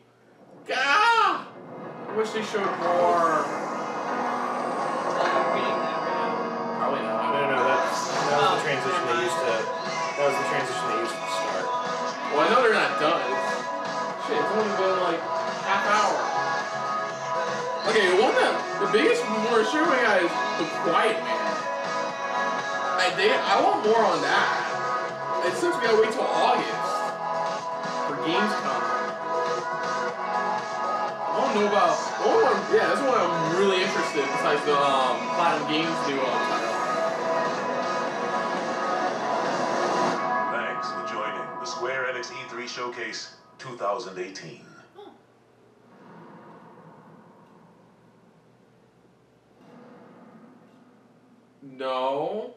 Ah! I wish they showed more. Probably not. No, that was the transition they used to. That was the transition they used at the start. Well, I know they're not done. Shit, it's only been like half hour. Okay, the biggest more showing guy is the Quiet Man. I want more on that. It seems we gotta wait till August for Gamescom. I want to know about. Yeah, that's one I'm really interested in besides the Platinum Games new title. Thanks for joining the Square Enix E3 Showcase 2018. No.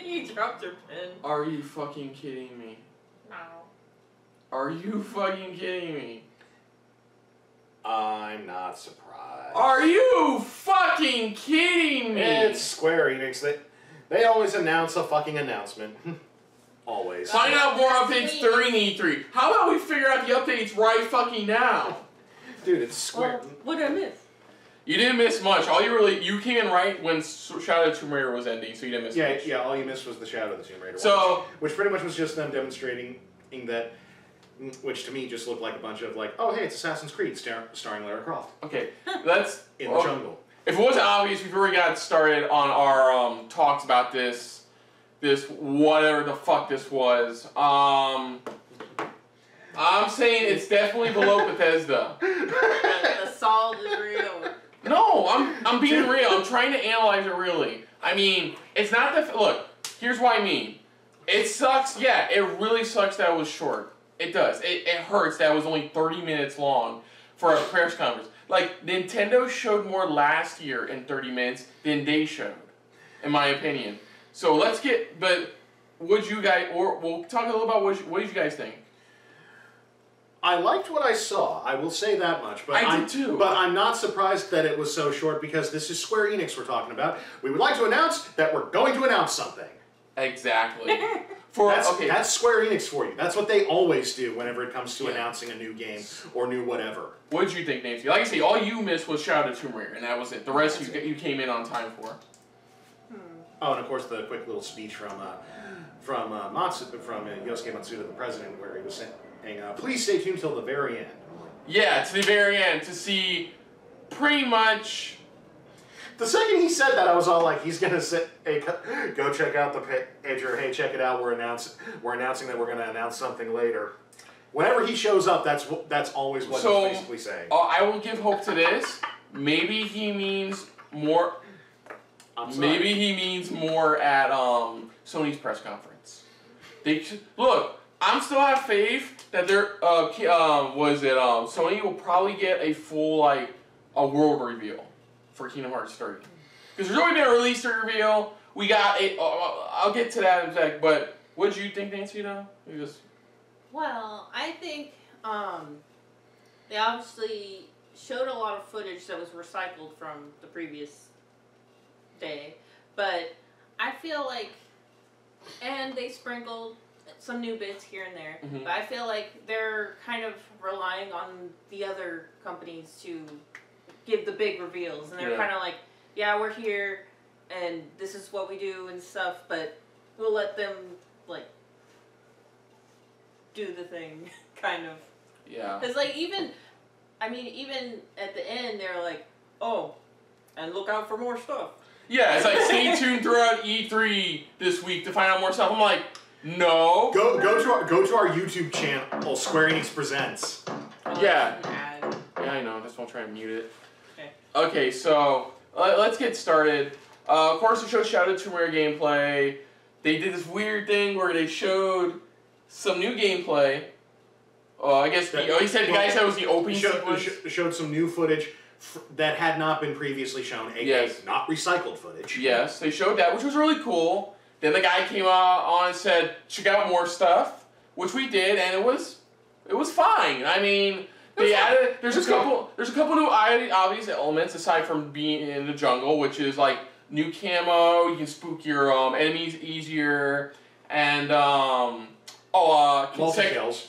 You dropped your pen. Are you fucking kidding me? No. Are you fucking kidding me? I'm not surprised. Are you fucking kidding me? It's Square Enix. They always announce a fucking announcement. Always. Find out more updates during E3. How about we figure out the updates right fucking now? Dude, it's Square. What did I miss? You didn't miss much. You came in right when Shadow of the Tomb Raider was ending, so you didn't miss much. Yeah, all you missed was the Shadow of the Tomb Raider. So, which pretty much was just them demonstrating that, which to me just looked like a bunch of like, oh hey, it's Assassin's Creed starring Lara Croft. Okay, that's in the jungle. If it wasn't obvious, we've already got started on our talks about this whatever the fuck this was. I'm saying it's definitely below Bethesda. The salt is real. No, I'm being real. I'm trying to analyze it really. I mean, it's not the look. Here's what I mean. It sucks. Yeah, it really sucks that it was short. It does. It hurts that it was only 30 minutes long for a press conference. Like Nintendo showed more last year in 30 minutes than they showed, in my opinion. So let's get. But would you guys? Or we'll talk a little about what did you guys think? I liked what I saw. I will say that much. But I did too. But I'm not surprised that it was so short because this is Square Enix we're talking about. We would like to announce that we're going to announce something. Exactly. That's Square Enix for you. That's what they always do whenever it comes to announcing a new game or new whatever. What did you think, Nancy? Like I say, all you missed was Shadow of the Tomb Raider, and that was it. The rest you came in on time for. Oh, and of course the quick little speech from Yosuke Matsuda, the president, where he was saying, please stay tuned till the very end. Yeah, to the very end to see pretty much. The second he said that, I was all like, he's gonna say, "Hey, go check out the page," or "Hey, check it out. We're announcing that we're gonna announce something later." Whenever he shows up, that's always what he's basically saying. I will give hope to this. Maybe he means more. Maybe he means more at Sony's press conference. Look. I'm still have faith that Sony will probably get a full a world reveal for Kingdom Hearts 3. Because there's already been a release reveal. we got a. I'll get to that in a sec. But what did you think, Nancy? Though you just. Well, I think they obviously showed a lot of footage that was recycled from the previous day, but I feel like, and they sprinkled some new bits here and there, but I feel like they're kind of relying on the other companies to give the big reveals, and they're kind of like, yeah, we're here, and this is what we do and stuff, but we'll let them, like, do the thing, kind of. Yeah. Because, like, even at the end, they're like, oh, and look out for more stuff. Yeah, it's like, stay tuned throughout E3 this week to find out more stuff. I'm like, no. Go to our YouTube channel, Square Enix Presents. Yeah. Yeah, I know. That's why I'm trying to mute it. Okay, so let's get started. Of course, the show shouted Tomb Raider gameplay. They did this weird thing where they showed some new gameplay. I guess the guy said it was the opening sequence. Showed some new footage that had not been previously shown, aka not recycled footage. Yes, they showed that, which was really cool. Then the guy came on and said, check out more stuff, which we did, and it was fine. I mean, they added there's a couple new obvious elements aside from being in the jungle, which is like new camo, you can spook your enemies easier, and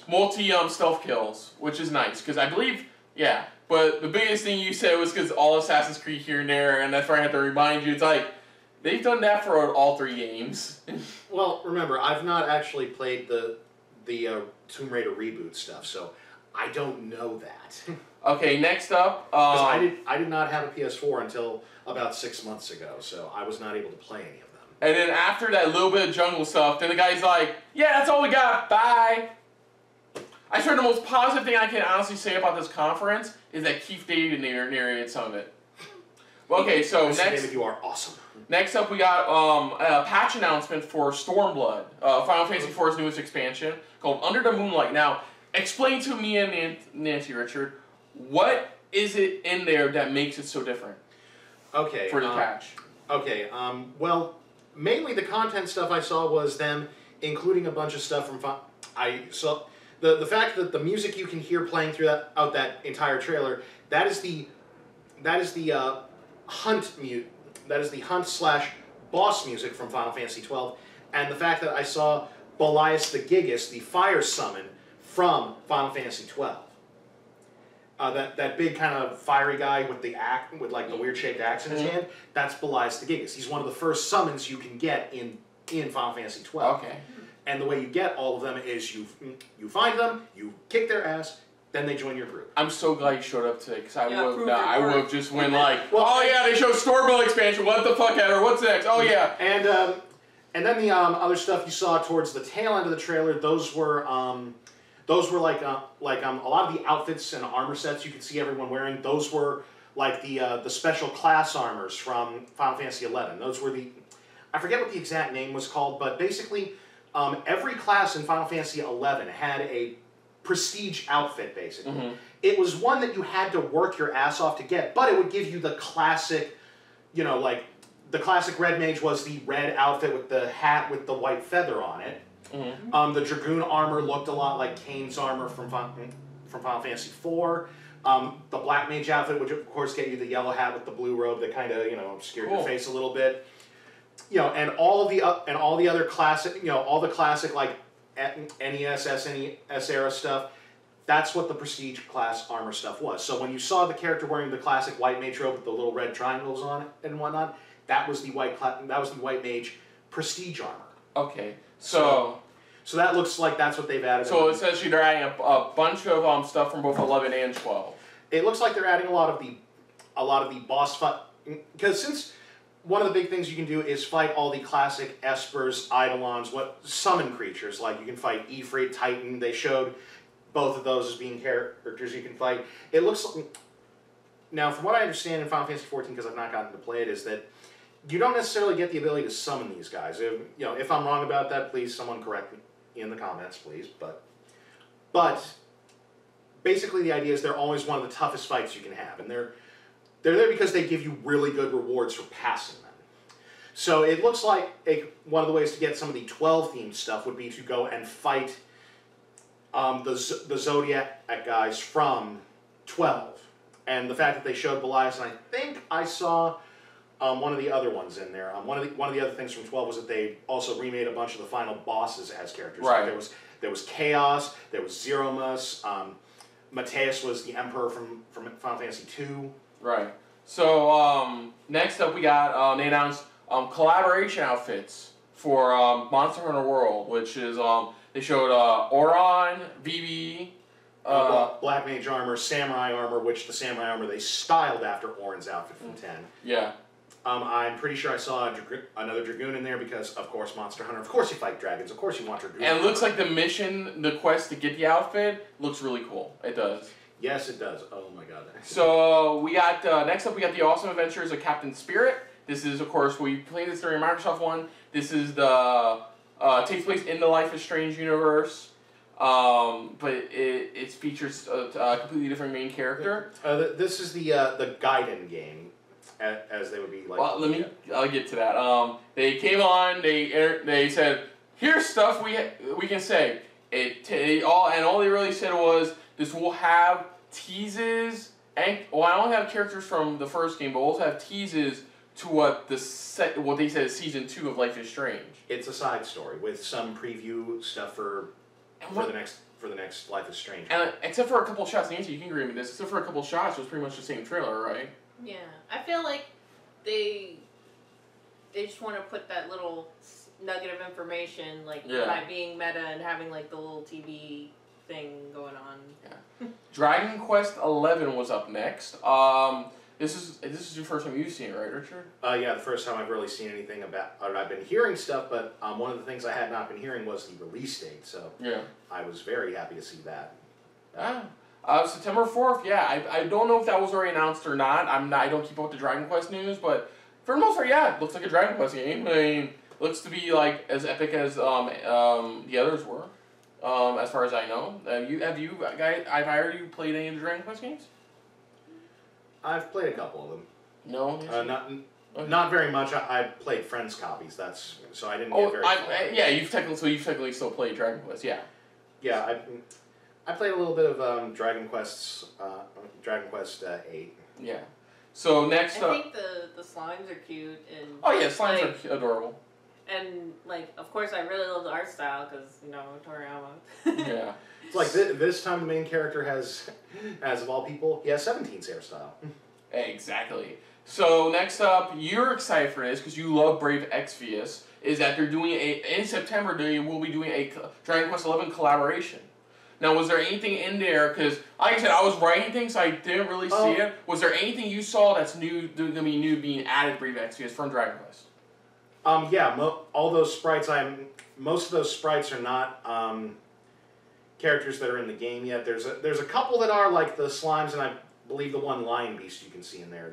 multi stealth kills, which is nice because I believe But the biggest thing you said was because all Assassin's Creed here and there, and that's where I have to remind you. It's like they've done that for all 3 games. Well, remember, I've not actually played the Tomb Raider reboot stuff, so I don't know that. Okay, next up, I did not have a PS4 until about 6 months ago, so I was not able to play any of them. And then after that little bit of jungle stuff, then the guy's like, "Yeah, that's all we got. Bye." I swear the most positive thing I can honestly say about this conference is that Keith David narrated some of it. Okay, so David, you are awesome. Next up, we got a patch announcement for Stormblood, Final Fantasy IV's newest expansion, called Under the Moonlight. Now, explain to me and Nancy, Richard, what is it in there that makes it so different? Okay. For the patch. Okay. Well, mainly the content stuff I saw was them including a bunch of stuff from. I saw the fact that the music you can hear playing throughout that entire trailer. That is the hunt/boss music from Final Fantasy XII, and the fact that I saw Belias the Gigas, the fire summon from Final Fantasy XII. That big kind of fiery guy with the axe, with like the weird shaped axe in his hand. That's Belias the Gigas. He's one of the first summons you can get in Final Fantasy XII. Okay. And the way you get all of them is you find them, you kick their ass, then they join your group. I'm so glad you showed up today, because I would have just went like, well, oh yeah, they showed Stormblood expansion, what the fuck ever, what's next? Oh yeah. And then the other stuff you saw towards the tail end of the trailer, those were like a lot of the outfits and armor sets you could see everyone wearing. Those were like the special class armors from Final Fantasy XI. Those were I forget what the exact name was called, but basically every class in Final Fantasy XI had a prestige outfit, basically. It was one that you had to work your ass off to get, but it would give you the classic, like the classic Red Mage was the red outfit with the hat with the white feather on it. The Dragoon armor looked a lot like Kane's armor from Final Fantasy IV. The Black Mage outfit, which of course get you the yellow hat with the blue robe that kind of obscured your face a little bit. And all the other classic, all the classic like NES, SNES era stuff. That's what the prestige class armor stuff was. So when you saw the character wearing the classic white mage robe with the little red triangles on it and whatnot, that was the white mage prestige armor. Okay, so that looks like that's what they've added. So essentially, they're adding a bunch of stuff from both 11 and 12. It looks like they're adding a lot of the boss fight, because since one of the big things you can do is fight all the classic Espers, Eidolons, summon creatures. Like you can fight Ifrit, Titan. They showed both of those as being characters you can fight. It looks like, now from what I understand in Final Fantasy XIV, because I've not gotten to play it, is that you don't necessarily get the ability to summon these guys. If I'm wrong about that, please someone correct me in the comments, please. But basically the idea is they're always one of the toughest fights you can have, and they're there because they give you really good rewards for passing them. So it looks like one of the ways to get some of the 12 themed stuff would be to go and fight the Zodiac guys from 12. And the fact that they showed Belias, and I think I saw one of the other ones in there. One of the other things from 12 was that they also remade a bunch of the final bosses as characters. Right. Like there was Chaos, there was Zeromus, Mateus was the Emperor from Final Fantasy 2. Right. So next up we got they announced collaboration outfits for Monster Hunter World, which is they showed Auron, VB, Black Mage armor, Samurai armor, which the Samurai armor they styled after Auron's outfit from 10. Yeah. I'm pretty sure I saw another Dragoon in there because, of course, Monster Hunter. Of course you fight dragons. Of course you want Dragoon. And it looks like the quest to get the outfit looks really cool. It does. Yes, it does. Oh my god. So we got, next up we got the Awesome Adventures of Captain Spirit. This is, of course, we played this during Microsoft one. This is takes place in the Life is Strange universe. But it features a completely different main character. This is the Gaiden game, as they would be like. Well, I'll get to that. They came on. They said, "Here's stuff we can say." All they really said was this will have teases and I don't have characters from the first game, but we'll also have teases to what they said is season 2 of Life is Strange. It's a side story with some preview stuff for the next Life is Strange. And except for a couple shots, Nancy, you can agree with this. Except for a couple shots, it was pretty much the same trailer, right? Yeah, I feel like they just want to put that little nugget of information, like by being meta and having like the little TV thing going on. Yeah. Dragon Quest 11 was up next. This is your first time you've seen it, right, Richard? Yeah, the first time I've really seen anything about. I've been hearing stuff, but one of the things I had not been hearing was the release date. So yeah, I was very happy to see that. September 4th. Yeah, I don't know if that was already announced or not. I don't keep up with the Dragon Quest news, but for the most part, yeah, it looks like a Dragon Quest game. I mean, looks to be like as epic as the others were. As far as I know, have you guys? Either you played any of the Dragon Quest games? I've played a couple of them. No, not very much. I played friends' copies. So I didn't get very far. Yeah, you've technically still played Dragon Quest. Yeah. Yeah, I played a little bit of Dragon Quest 8. Yeah. So next I think the slimes are cute and. Oh yeah, slimes are adorable. And like, of course, I really love the art style because Toriyama. Yeah. It's like this time the main character has, as of all people, he has 17's hairstyle. Exactly. So next up, you're excited for this because you love Brave Exvius. Is that they're doing in September? They will be doing a Dragon Quest 11 collaboration. Now, was there anything in there? Because, like I said, I was writing things, so I didn't really see it. Was there anything you saw that's new, going to be new, being added to Brave Exvius from Dragon Quest? Yeah, all those sprites. Most of those sprites are not characters that are in the game yet. There's a couple that are, like the slimes, and I believe the one lion beast you can see in there.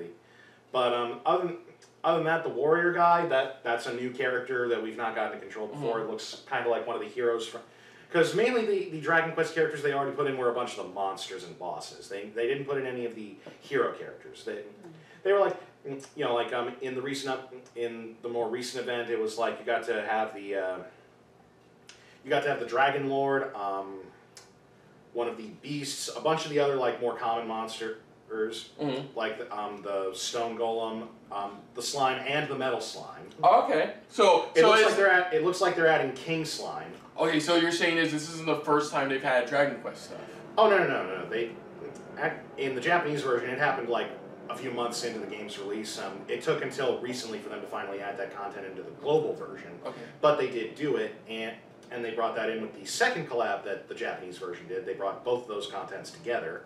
But other than that, the warrior guy, that's a new character that we've not gotten to control before. It looks kind of like one of the heroes from. Because mainly the Dragon Quest characters they already put in were a bunch of the monsters and bosses. They didn't put in any of the hero characters. They were like, you know, like in the more recent event, it was like you got to have the Dragon Lord, one of the beasts, a bunch of the other like more common monsters, like the stone golem, the slime, and the metal slime. Oh, okay, it looks like they're adding king slime. Okay, so you're saying this isn't the first time they've had Dragon Quest stuff? Oh no! In the Japanese version, it happened like a few months into the game's release. It took until recently for them to finally add that content into the global version. Okay. But they did do it, and they brought that in with the second collab that the Japanese version did. They brought both of those contents together.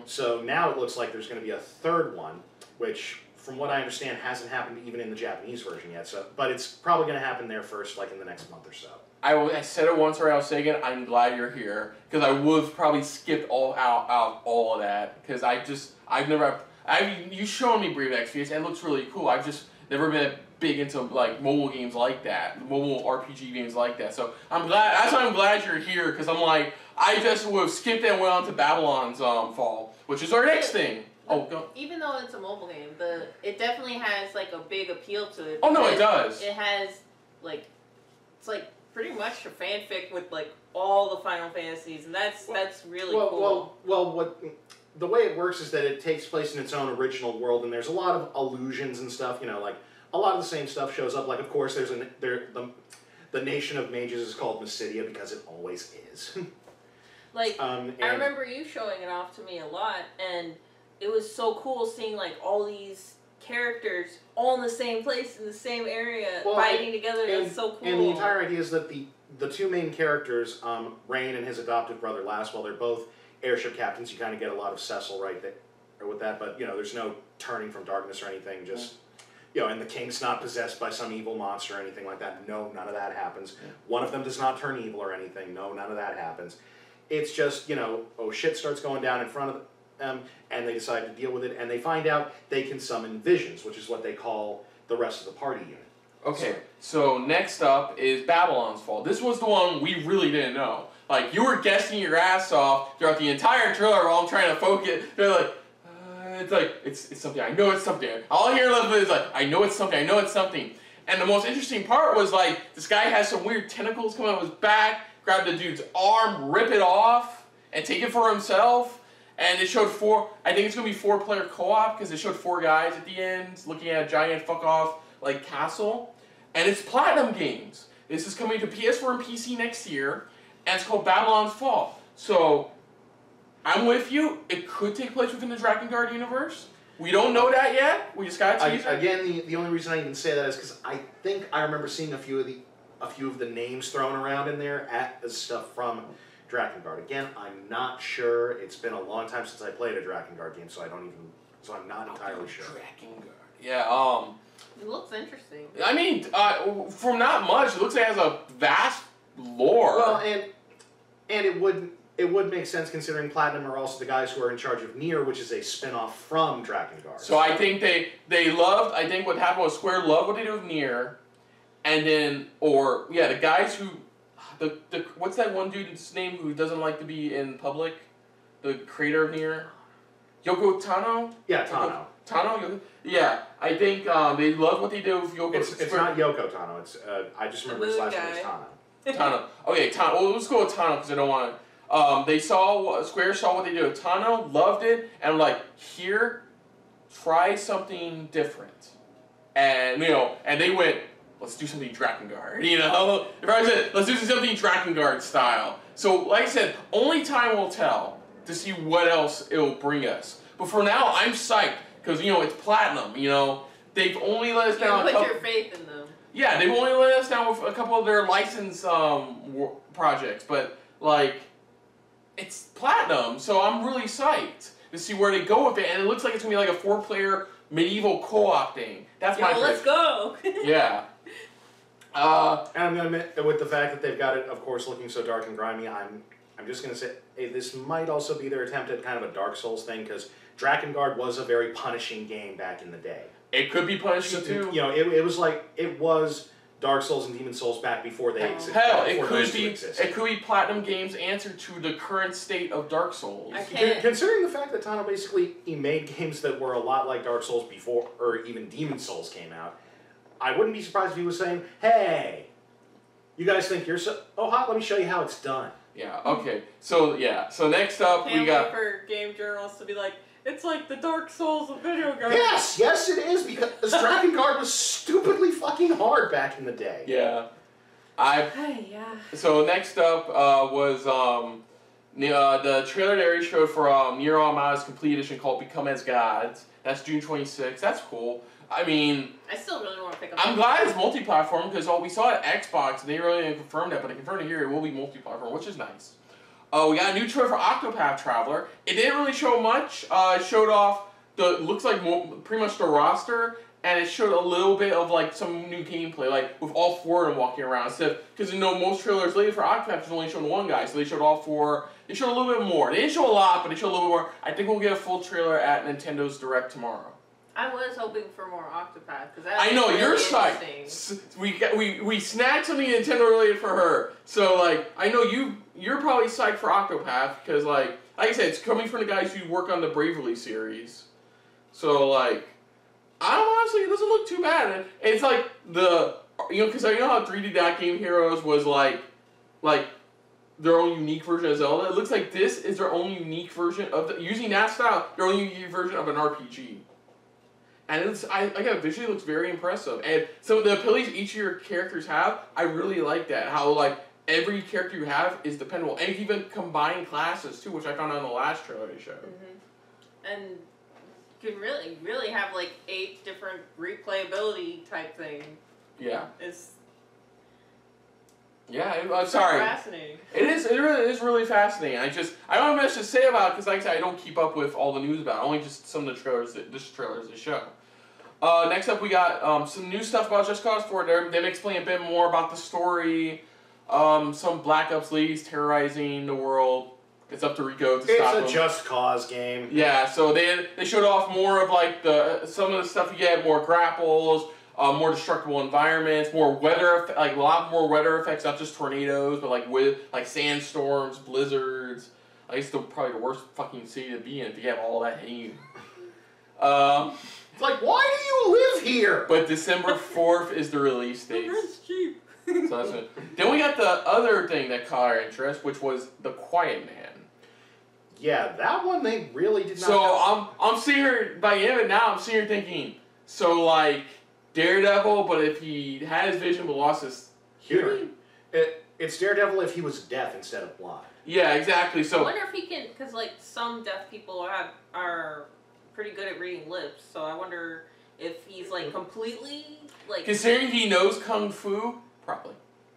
So now it looks like there's going to be a third one, which, from what I understand, hasn't happened even in the Japanese version yet. But it's probably going to happen there first, like in the next month or so. I said it once or I'll say again, I'm glad you're here, because I would have probably skipped all of that, because you've shown me Brave Exvius, and it looks really cool. I've just never been big into like mobile games like that, mobile RPG games like that. So I'm glad you're here, because I'm like, I just would have skipped and went on to Babylon's Fall, which is our next thing. Oh, go. Even though it's a mobile game, it definitely has like a big appeal to it. Oh no, it does. It has it's like pretty much a fanfic with like all the Final Fantasies, and that's really cool. Well, the way it works is that it takes place in its own original world, and there's a lot of allusions and stuff. You know, like a lot of the same stuff shows up. Like, of course, the nation of mages is called Dissidia because it always is. I remember you showing it off to me a lot, and it was so cool seeing like all these characters all in the same place in the same area fighting together. It's so cool. And the entire idea is that the two main characters, Rain and his adopted brother Laswell, they're both airship captains. You kind of get a lot of Cecil right there with that, but you know, there's no turning from darkness or anything. Just you know, and the king's not possessed by some evil monster or anything like that. No, none of that happens. One of them does not turn evil or anything. No, none of that happens. It's just, you know, shit starts going down in front of them, and they decide to deal with it, and they find out they can summon visions, which is what they call the rest of the party unit. Okay, so next up is Babylon's Fall. This was the one we really didn't know. Like, you were guessing your ass off throughout the entire trailer while I'm trying to focus. They're like, it's something, I know it's something. All I hear is like, I know it's something, I know it's something. And the most interesting part was like, this guy has some weird tentacles coming out of his back, grab the dude's arm, rip it off, and take it for himself. And it showed I think it's going to be 4-player co-op, because it showed 4 guys at the end looking at a giant fuck-off like castle. And it's Platinum Games. This is coming to PS4 and PC next year, and it's called Babylon's Fall. So, I'm with you. It could take place within the Drakengard universe. We don't know that yet. We just got a teaser. Again, the only reason I even say that is because I think I remember seeing a few of the names thrown around in there as stuff from Drakengard. Again, I'm not sure. It's been a long time since I played a Drakengard game, so I'm not entirely sure. Drakengard. Yeah. It looks interesting. I mean, from not much, it looks like it has a vast lore. Well, and it would make sense considering Platinum are also the guys who are in charge of Nier, which is a spin-off from Drakengard. So I think they loved, I think what happened was Square loved what they did with Nier, and then, the guys who, what's that one dude's name who doesn't like to be in public? The creator of Nier? Yoko Tano? Yeah, Tano. Tano? Yeah, I think they love what they do with Yoko. It's not Yoko Tano. It's I just remember his last name is Tano. Tano. Okay, Tano. Well, let's go with Tano because I don't want to. Square saw what they did with Tano, loved it, and like, here, try something different, and and they went, let's do something Drakengard. If I said, let's do something Drakengard style. So, like I said, only time will tell to see what else it'll bring us. But for now, I'm psyched. Because, it's Platinum, They've only let us down... You put your faith in them. Yeah, they've only let us down with a couple of their license projects. But, it's Platinum, so I'm really psyched to see where they go with it. And it looks like it's going to be like a 4-player medieval co-op thing. That's my pick. Let's go! Yeah. And I'm going to admit, with the fact that they've got it, of course, looking so dark and grimy, I'm just going to say, hey, this might also be their attempt at kind of a Dark Souls thing, because Drakengard was a very punishing game back in the day. It could be punishing too. It was Dark Souls and Demon Souls back before they existed. Hell, it could be Platinum Games' answer to the current state of Dark Souls. Considering the fact that Tano basically made games that were a lot like Dark Souls before, or even Demon Souls came out, I wouldn't be surprised if he was saying, "Hey, you guys think you're so hot? Let me show you how it's done." Yeah. Okay. So next up we got. Can't wait for game journalists to be like, it's like the Dark Souls of video games. Yes, it is, because Drakengard was stupidly fucking hard back in the day. Yeah. Yeah. So next up was the trailer they already showed for Nier Automata's Complete Edition called Become as Gods. That's June 26th. That's cool. I mean... I still really want to pick up... I'm glad it's multi-platform, because we saw it at Xbox, and they really didn't confirm that, but they confirmed it here, it will be multi-platform, which is nice. We got a new trailer for Octopath Traveler. It didn't really show much. It showed off looks like pretty much the roster, and it showed a little bit of some new gameplay, with all 4 of them walking around. Because most trailers lately for Octopath has only shown 1 guy, so they showed all 4. They showed a little bit more. They didn't show a lot, but they showed a little bit more. I think we'll get a full trailer at Nintendo's Direct tomorrow. I was hoping for more Octopath, because I know, you're psyched. We snagged something Nintendo related for her. So, I know you're probably psyched for Octopath, because, like I said, it's coming from the guys who work on the Bravely series. So like, I don't honestly, it doesn't look too bad. And it's like because you know how 3D Dot Game Heroes was like their own unique version of Zelda. It looks like this is their own unique version of using that style, their own unique version of an RPG. And it visually looks very impressive. And some of the abilities each of your characters have, I really like that. How like every character you have is dependable, and you can even combine classes too, which I found out in the last trailer they showed. And you can really have like 8 different replayability type thing. Yeah. I'm sorry. Fascinating. It really is really fascinating. I don't have much to say about it because, like I said, I don't keep up with all the news about it. Only just some of the trailers they show. Next up, we got some new stuff about Just Cause 4. They explain a bit more about the story. Some Black Ops ladies terrorizing the world. It's up to Rico to stop them. It's a Just Cause game. Yeah, so they showed off more of like some of the stuff you get, more grapples. More destructible environments, more weather, like a lot more weather effects, not just tornadoes, but like sandstorms, blizzards. I guess probably the worst fucking city to be in if you have all that hitting. It's like, why do you live here? But December 4th is the release date. Rent's cheap. So that's it. Then we got the other thing that caught our interest, which was The Quiet Man. Yeah, that one they really did not. So I'm sitting here by the end of it now. I'm sitting here thinking, so like. Daredevil, but if he had his vision but lost his hearing? It's Daredevil if he was deaf instead of blind. Yeah, exactly. So I wonder if he can, because like some deaf people are pretty good at reading lips. So I wonder if he's like completely like. Considering he knows kung fu, probably.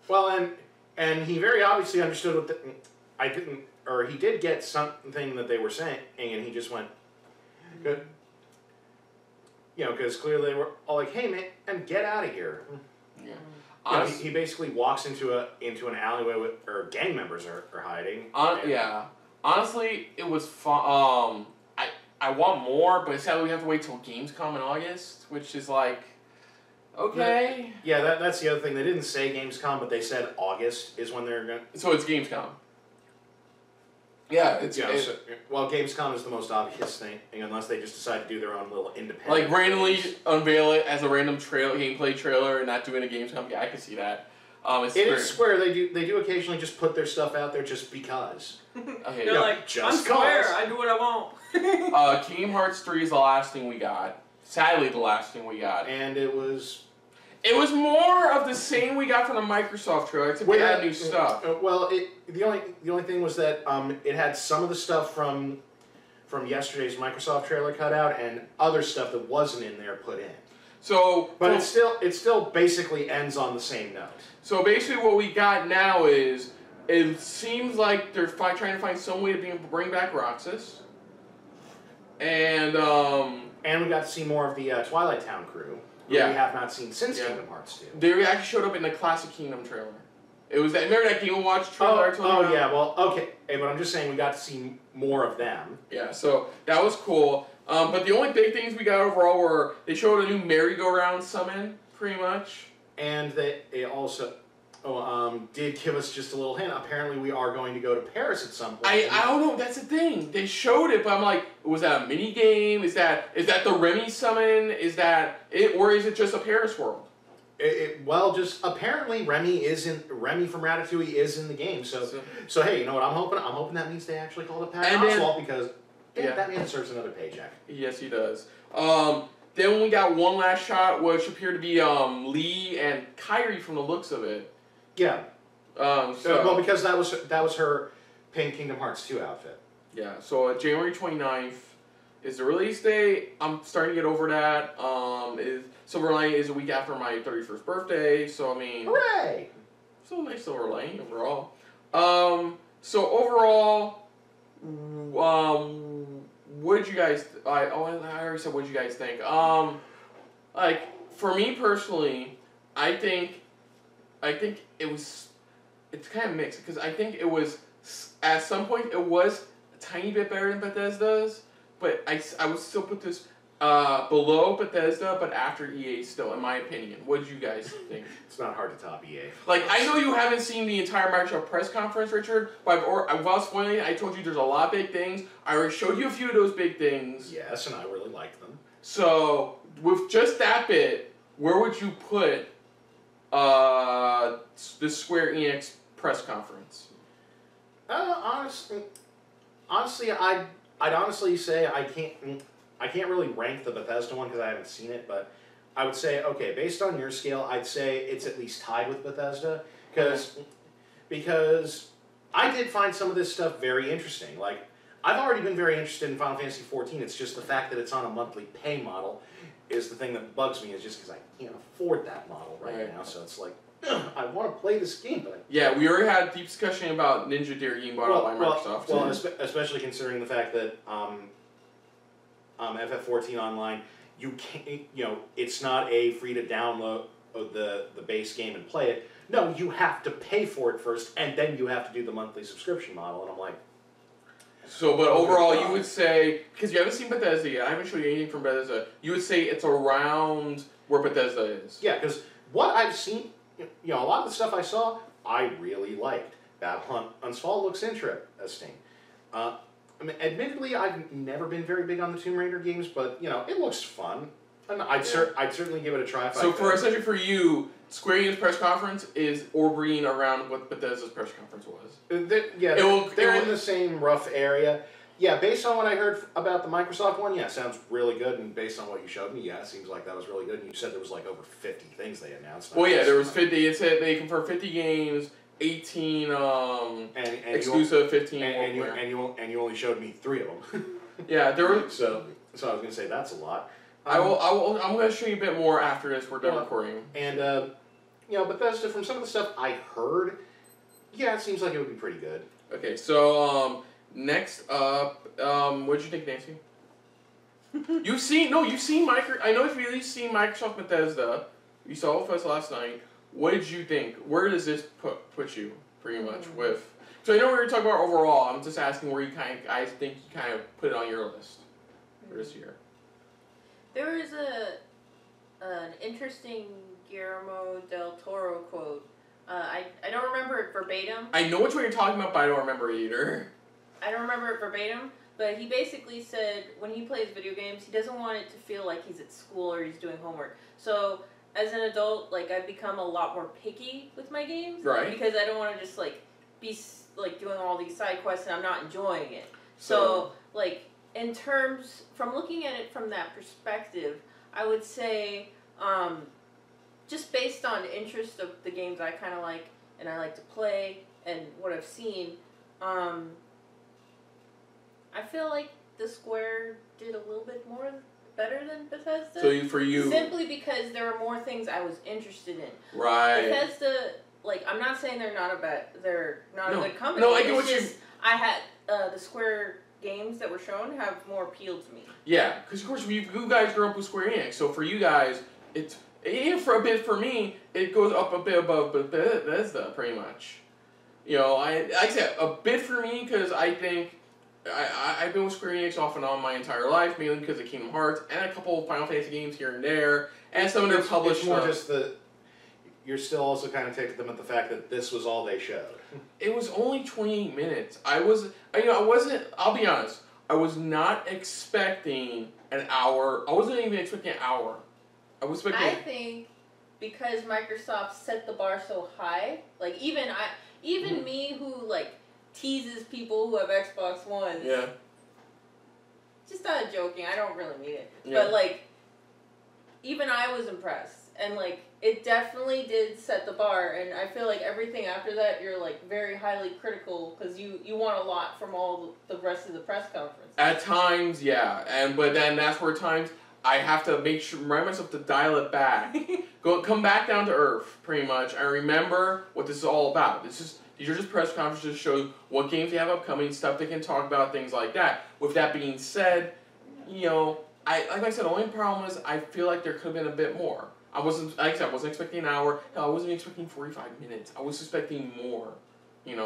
Well, and he very obviously understood what he did get something that they were saying, and he just went. Good. You know, because clearly they were all like, "Hey, man, and get out of here." Yeah. He basically walks into an alleyway where gang members are hiding. Yeah. Honestly, it was fun. I want more, but sadly we have to wait till Gamescom in August, which is like, okay. That's the other thing. They didn't say Gamescom, but they said August is when they're going to... So it's Gamescom. Yeah, well, Gamescom is the most obvious thing, unless they just decide to do their own little independent. Like randomly unveil it as a random gameplay trailer and not doing a Gamescom. Yeah, I can see that. It is Square. They do occasionally just put their stuff out there just because. Okay, they're like, I'm Square. I do what I want. Kingdom Hearts 3 is the last thing we got. Sadly, the last thing we got. And it was more of the same we got from the Microsoft trailer, except we had new stuff. Well, the only thing was that it had some of the stuff from yesterday's Microsoft trailer cut out, and other stuff that wasn't in there put in. But it still basically ends on the same note. So basically, what we got now is it seems like they're trying to find some way to bring back Roxas, and we got to see more of the Twilight Town crew. Yeah. We have not seen since Kingdom Hearts 2. They actually showed up in the classic Kingdom trailer. It was that. Remember that Game & Watch trailer I told you about? Yeah, well, okay. Hey, but I'm just saying we got to see more of them. Yeah, so that was cool. But the only big things we got overall were they showed a new merry-go-round summon, pretty much. And they also did give us just a little hint. Apparently we are going to go to Paris at some point. I don't know, that's the thing. They showed it, but I'm like, was that a mini game? Is that the Remy summon? Is that it, or is it just a Paris world? Well, just apparently Remy from Ratatouille is in the game. So hey, you know what I'm hoping? I'm hoping that means they actually call it Paris Oswald because that man deserves another paycheck. Yes, he does. Then we got one last shot, which appeared to be Lee and Kyrie from the looks of it. Yeah. Well, because that was her pink Kingdom Hearts 2 outfit. Yeah. So January 29th is the release date. I'm starting to get over that. Silver Lining is a week after my 31st birthday, so I mean, hooray! So nice Silver Lining overall. So overall, what did you guys? I already said what did you guys think. Like for me personally, I think it's kind of mixed because I think it was at some point it was a tiny bit better than Bethesda's, but I would still put this below Bethesda, but after EA still, in my opinion. What did you guys think? It's not hard to top EA. Like, I know you haven't seen the entire Microsoft press conference, Richard, but without spoiling it, I told you there's a lot of big things. I already showed you a few of those big things. Yes, and I really liked them. So, with just that bit, where would you put this Square Enix press conference? Honestly, I'd honestly say I can't really rank the Bethesda one because I haven't seen it, but I would say, okay, based on your scale, I'd say it's at least tied with Bethesda, because I did find some of this stuff very interesting. Like, I've already been very interested in Final Fantasy XIV, it's just the fact that it's on a monthly pay model is the thing that bugs me, is just because I can't afford that model right now, so it's like, I want to play this game, but yeah, we already had a deep discussion about Ninja Deer being bought out by Microsoft. Well, especially considering the fact that FF14 Online, you can't, it's not a free to download the base game and play it. No, you have to pay for it first, and then you have to do the monthly subscription model. And I'm like, so, but overall, you would say, because you haven't seen Bethesda yet, I haven't shown you anything from Bethesda. You would say it's around where Bethesda is. Yeah, because what I've seen, a lot of the stuff I saw, I really liked. Babylon Unstalled looks interesting. I mean, admittedly, I've never been very big on the Tomb Raider games, but it looks fun, and I'd certainly give it a try. Essentially for you, Square Enix press conference is orbiting around what Bethesda's press conference was. They're in the same rough area. Yeah, based on what I heard about the Microsoft one, yeah, sounds really good, and based on what you showed me, yeah, it seems like that was really good. And you said there was like over 50 things they announced. Well, yeah, there was 50. It said they confirmed 50 games. 18 exclusive, 15 and you only showed me 3 of them. Yeah, there were. So I was gonna say that's a lot. I'm gonna show you a bit more after this. We're done recording. And Bethesda, from some of the stuff I heard, yeah, it seems like it would be pretty good. Okay, so next up, what did you think, Nancy? You've seen I know you've at least seen Microsoft Bethesda. You saw it with us last night. What did you think? Where does this put you, pretty much, with... So I know we were talking about overall. I'm just asking where you I think you kind of put it on your list for this year. There was an interesting Guillermo del Toro quote. I don't remember it verbatim. I know which one you're talking about, but I don't remember it either. I don't remember it verbatim, but he basically said when he plays video games, he doesn't want it to feel like he's at school or he's doing homework. So... as an adult, like, I've become a lot more picky with my games. Right. Because I don't want to just, be, doing all these side quests and I'm not enjoying it. So, in terms, from looking at it from that perspective, I would say, just based on interest of the games I kind of like and I like to play and what I've seen, I feel like the Square did a little bit more better than Bethesda. So for you... simply because there were more things I was interested in. Right. Bethesda, I'm not saying they're not a good company. No, I get what you... I had, the Square games that were shown have more appeal to me. Yeah, because of course you guys grew up with Square Enix, so for you guys, it's... even for a bit for me, it goes up a bit above Bethesda, pretty much. Like I said, a bit for me, because I think... I've been with Square Enix off and on my entire life, mainly because of Kingdom Hearts and a couple of Final Fantasy games here and there, and some of their published It's more just you're still also kind of taking them at the fact that this was all they showed. It was only 28 minutes. I'll be honest, I was not expecting an hour. I wasn't even expecting an hour. I think because Microsoft set the bar so high, even me who, teases people who have Xbox Ones. Yeah. Just not joking. I don't really mean it. Yeah. But, even I was impressed. And, it definitely did set the bar. And I feel like everything after that, you're, very highly critical because you want a lot from all the rest of the press conference. At times, yeah. But then that's where at times I have to remind myself to dial it back. Come back down to earth, pretty much. And remember what this is all about. These are just press conferences to show what games they have upcoming, stuff they can talk about, things like that. With that being said, like I said, the only problem is I feel like there could have been a bit more. I wasn't expecting an hour. Hell, I wasn't expecting 45 minutes. I was expecting more,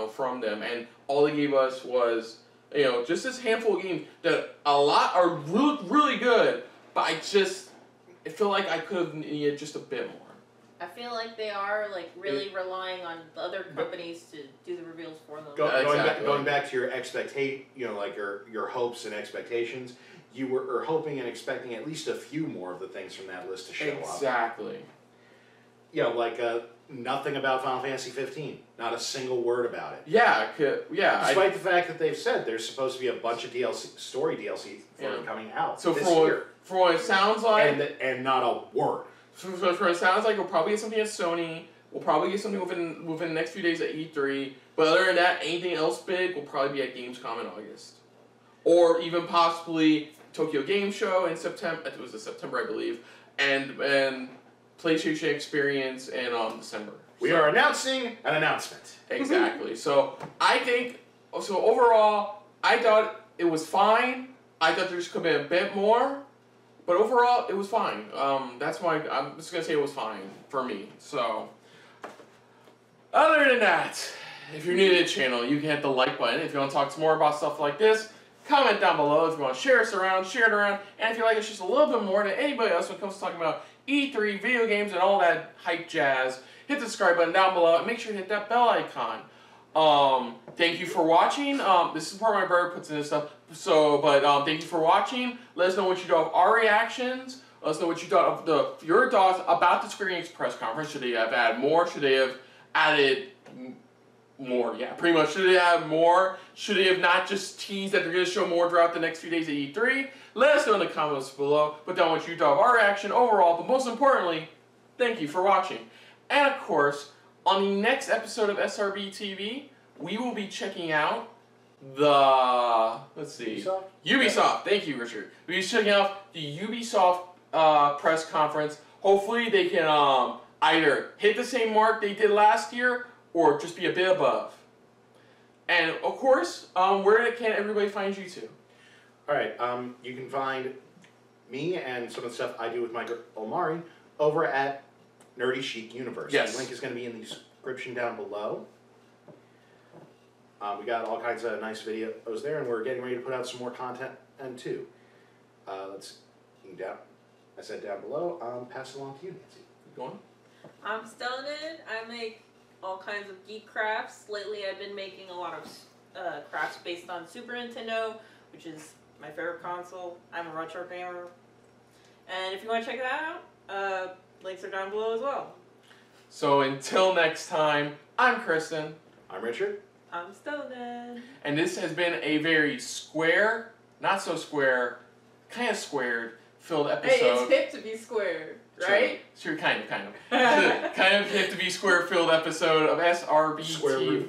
from them. And all they gave us was, just this handful of games that a lot are really, really good. But I feel like I could have needed just a bit more. I feel like they are like really relying on the other companies to do the reveals for them. Going back to your like your hopes and expectations, you were hoping and expecting at least a few more of the things from that list to show up. Exactly. Like nothing about Final Fantasy 15. Not a single word about it. Yeah, Despite the fact that they've said there's supposed to be a bunch of story DLC for it coming out so this year. For what it sounds like, and not a word. So for what it sounds like, we'll probably get something at Sony. We'll probably get something within the next few days at E3. But other than that, anything else big will probably be at Gamescom in August, or even possibly Tokyo Game Show in September. It was in September, I believe, and PlayStation Experience in December. We are announcing an announcement. Exactly. So I think overall, I thought it was fine. I thought there could have been a bit more. But overall, it was fine. That's why I'm just going to say it was fine for me. So, other than that, if you're new to the channel, you can hit the like button. If you want to talk some more about stuff like this, comment down below. If you want to share us around, share it around. And if you like us just a little bit more than anybody else when it comes to talking about E3, video games, and all that hype jazz, hit the subscribe button down below and make sure to hit that bell icon. Thank you for watching. This is part my brother puts in this stuff. Thank you for watching. Let us know what you thought of our reactions. Let us know what you thought of your thoughts about the Square Enix press conference. Should they have added more? Should they have added more? Yeah, pretty much. Should they have more? Should they have not just teased that they're going to show more throughout the next few days at E3? Let us know in the comments below. Put down what you thought of our reaction overall. But most importantly, thank you for watching. And of course, on the next episode of SRB TV, we will be checking out Ubisoft. Thank you, Richard. We'll be checking out the Ubisoft press conference. Hopefully they can either hit the same mark they did last year or just be a bit above. And of course, where can everybody find you two? Alright, you can find me and some of the stuff I do with my girl Omari over at NerdyShique Universe. Yes. The link is going to be in the description down below. We got all kinds of nice videos there, and we're getting ready to put out some more content too. I said down below. Pass it along to you, Nancy. Go on. I'm StellarNan. I make all kinds of geek crafts. Lately, I've been making a lot of crafts based on Super Nintendo, which is my favorite console. I'm a retro gamer, and if you want to check that out, links are down below as well. So until next time, I'm Kristen. I'm Richard. I'm StellarNan. And this has been a very square, not so square, kind of squared filled episode. Hey, it's hip to be squared, right? Sure, kind of. Kind of hip to be square filled episode of SRB TV.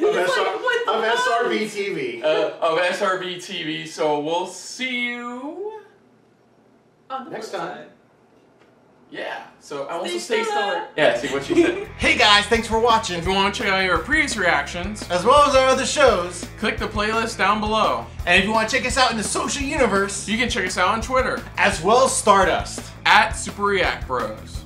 Of SRB TV. Of SRB TV. So we'll see you on the next time. Yeah, so I also stay stellar. Yeah, see what she said. Hey guys, thanks for watching. If you want to check out our previous reactions, as well as our other shows, click the playlist down below. And if you want to check us out in the social universe, you can check us out on Twitter. As well as Stardust. @SuperReactBros.